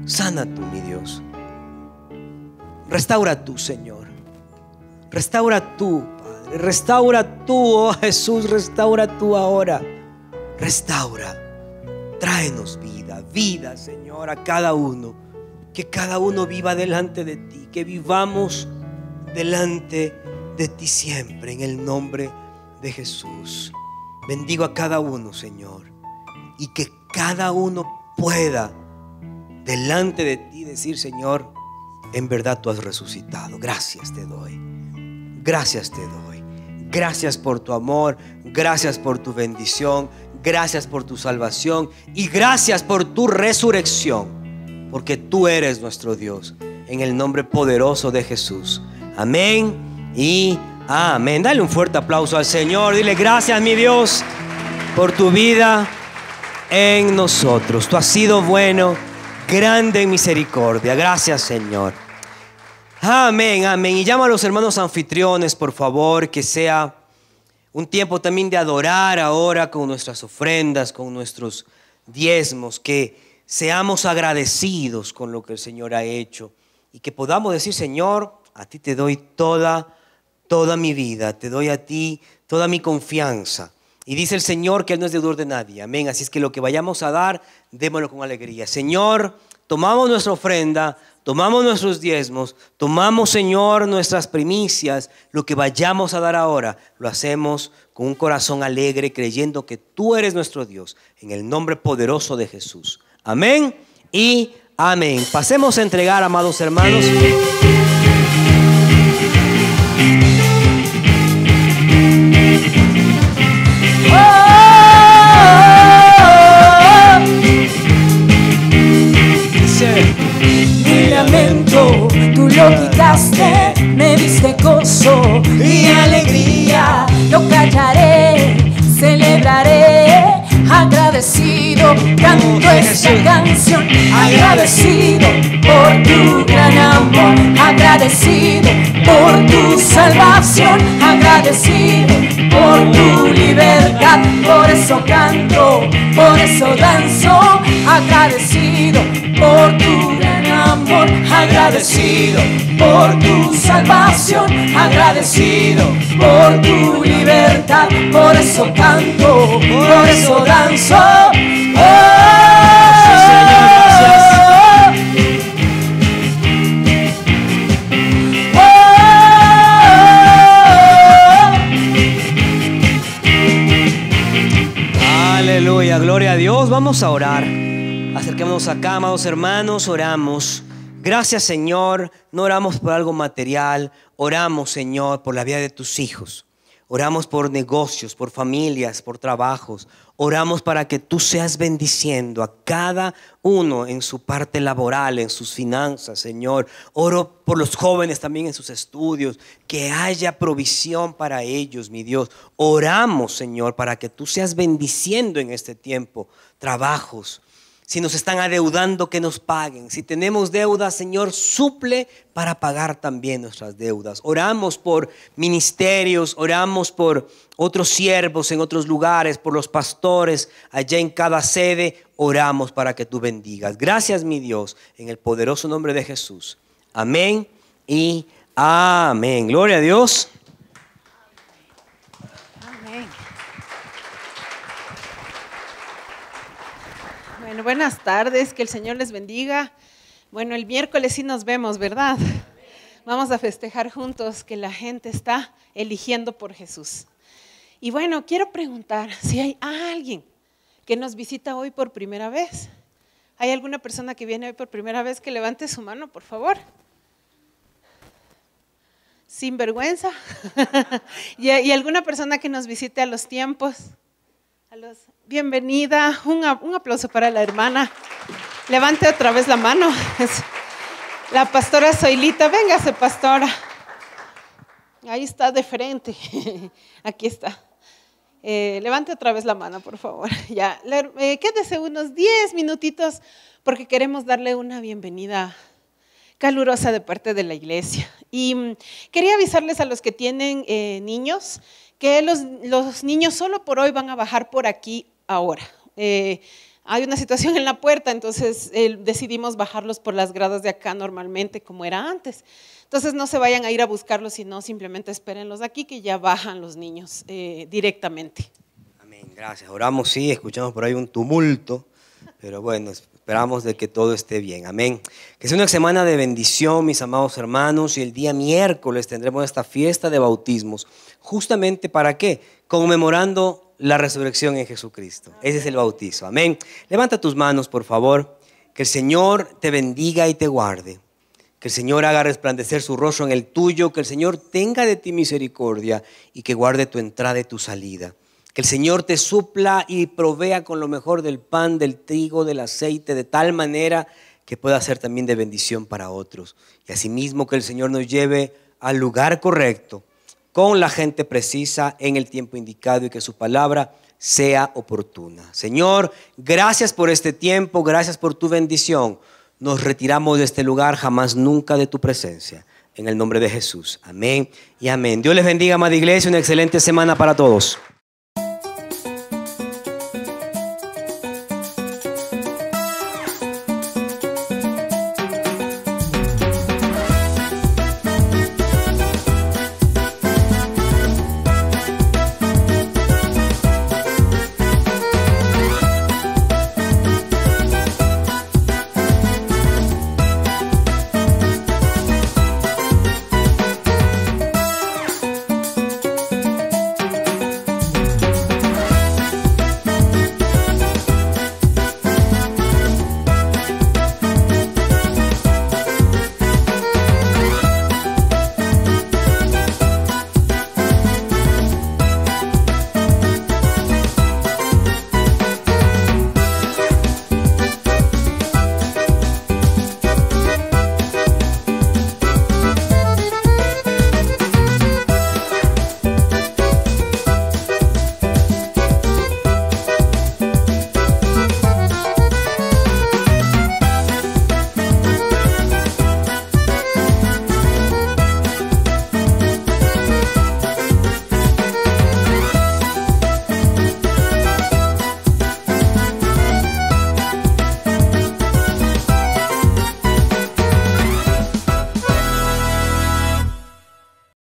Sana tú, mi Dios. Restaura tú, Señor. Restaura tú, Padre. Restaura tú, oh Jesús. Restaura tú ahora. Restaura. Tráenos vida, vida, Señor, a cada uno. Que cada uno viva delante de ti. Que vivamos delante de ti siempre, en el nombre de Jesús. Bendigo a cada uno, Señor, y que cada uno pueda delante de ti decir: Señor, en verdad tú has resucitado. Gracias te doy. Gracias te doy. Gracias por tu amor. Gracias por tu bendición. Gracias por tu salvación. Y gracias por tu resurrección. Porque tú eres nuestro Dios. En el nombre poderoso de Jesús. Amén y amén. Dale un fuerte aplauso al Señor. Dile: gracias, mi Dios, por tu vida en nosotros. Tú has sido bueno, grande en misericordia. Gracias, Señor. Amén, amén. Y llama a los hermanos anfitriones, por favor, que sea un tiempo también de adorar ahora con nuestras ofrendas, con nuestros diezmos, que seamos agradecidos con lo que el Señor ha hecho y que podamos decir: Señor, a ti te doy toda mi vida, te doy a ti toda mi confianza. Y dice el Señor que Él no es deudor de nadie. Amén. Así es que lo que vayamos a dar, démoslo con alegría. Señor, tomamos nuestra ofrenda, tomamos nuestros diezmos, tomamos, Señor, nuestras primicias. Lo que vayamos a dar ahora, lo hacemos con un corazón alegre, creyendo que tú eres nuestro Dios, en el nombre poderoso de Jesús. Amén y amén. Pasemos a entregar, amados hermanos. Oh, oh, oh, oh. lamento tú lo quitaste, me diste gozo y alegría. No callaré, celebraré, agradecido canto esta canción. Agradecido por tu gran amor, agradecido por tu salvación, agradecido por tu libertad. Por eso canto, por eso danzo, agradecido por tu gran amor, agradecido por tu salvación, agradecido por tu libertad. Por eso canto, por eso danzo. Sí, Señor, gracias. Aleluya, gloria a Dios. Vamos a orar. Acerquémonos acá, amados hermanos, oramos. Gracias, Señor. No oramos por algo material, oramos, Señor, por la vida de tus hijos. Oramos por negocios, por familias, por trabajos. Oramos para que tú seas bendiciendo a cada uno en su parte laboral, en sus finanzas, Señor. Oro por los jóvenes también en sus estudios, que haya provisión para ellos, mi Dios. Oramos, Señor, para que tú seas bendiciendo en este tiempo trabajos. Si nos están adeudando, que nos paguen. Si tenemos deudas, Señor, suple para pagar también nuestras deudas. Oramos por ministerios, oramos por otros siervos en otros lugares, por los pastores allá en cada sede. Oramos para que tú bendigas. Gracias, mi Dios, en el poderoso nombre de Jesús. Amén y amén. Gloria a Dios. Bueno, buenas tardes, que el Señor les bendiga. Bueno, el miércoles sí nos vemos, ¿verdad? Vamos a festejar juntos que la gente está eligiendo por Jesús. Y bueno, quiero preguntar si hay alguien que nos visita hoy por primera vez. ¿Hay alguna persona que viene hoy por primera vez que levante su mano, por favor? Sin vergüenza. ¿Y alguna persona que nos visite a los tiempos? Bienvenida, un aplauso para la hermana. Levante otra vez la mano. La pastora Zoilita, véngase, pastora. Ahí está de frente. Aquí está. Levante otra vez la mano, por favor. Ya, quédese unos 10 minutitos porque queremos darle una bienvenida calurosa de parte de la iglesia. Y quería avisarles a los que tienen niños que los niños solo por hoy van a bajar por aquí ahora. Hay una situación en la puerta, entonces decidimos bajarlos por las gradas de acá normalmente como era antes. Entonces no se vayan a ir a buscarlos, sino simplemente espérenlos aquí que ya bajan los niños directamente. Amén, gracias. Oramos, sí, escuchamos por ahí un tumulto, pero bueno, esperamos de que todo esté bien. Amén. Que sea una semana de bendición, mis amados hermanos, y el día miércoles tendremos esta fiesta de bautismos. ¿Justamente para qué? Conmemorando la resurrección en Jesucristo. Ese es el bautizo. Amén. Levanta tus manos, por favor. Que el Señor te bendiga y te guarde. Que el Señor haga resplandecer su rostro en el tuyo. Que el Señor tenga de ti misericordia y que guarde tu entrada y tu salida. Que el Señor te supla y provea con lo mejor del pan, del trigo, del aceite, de tal manera que pueda ser también de bendición para otros. Y asimismo que el Señor nos lleve al lugar correcto, con la gente precisa, en el tiempo indicado, y que su palabra sea oportuna. Señor, gracias por este tiempo, gracias por tu bendición. Nos retiramos de este lugar, jamás nunca de tu presencia. En el nombre de Jesús. Amén y amén. Dios les bendiga, amada iglesia. Una excelente semana para todos.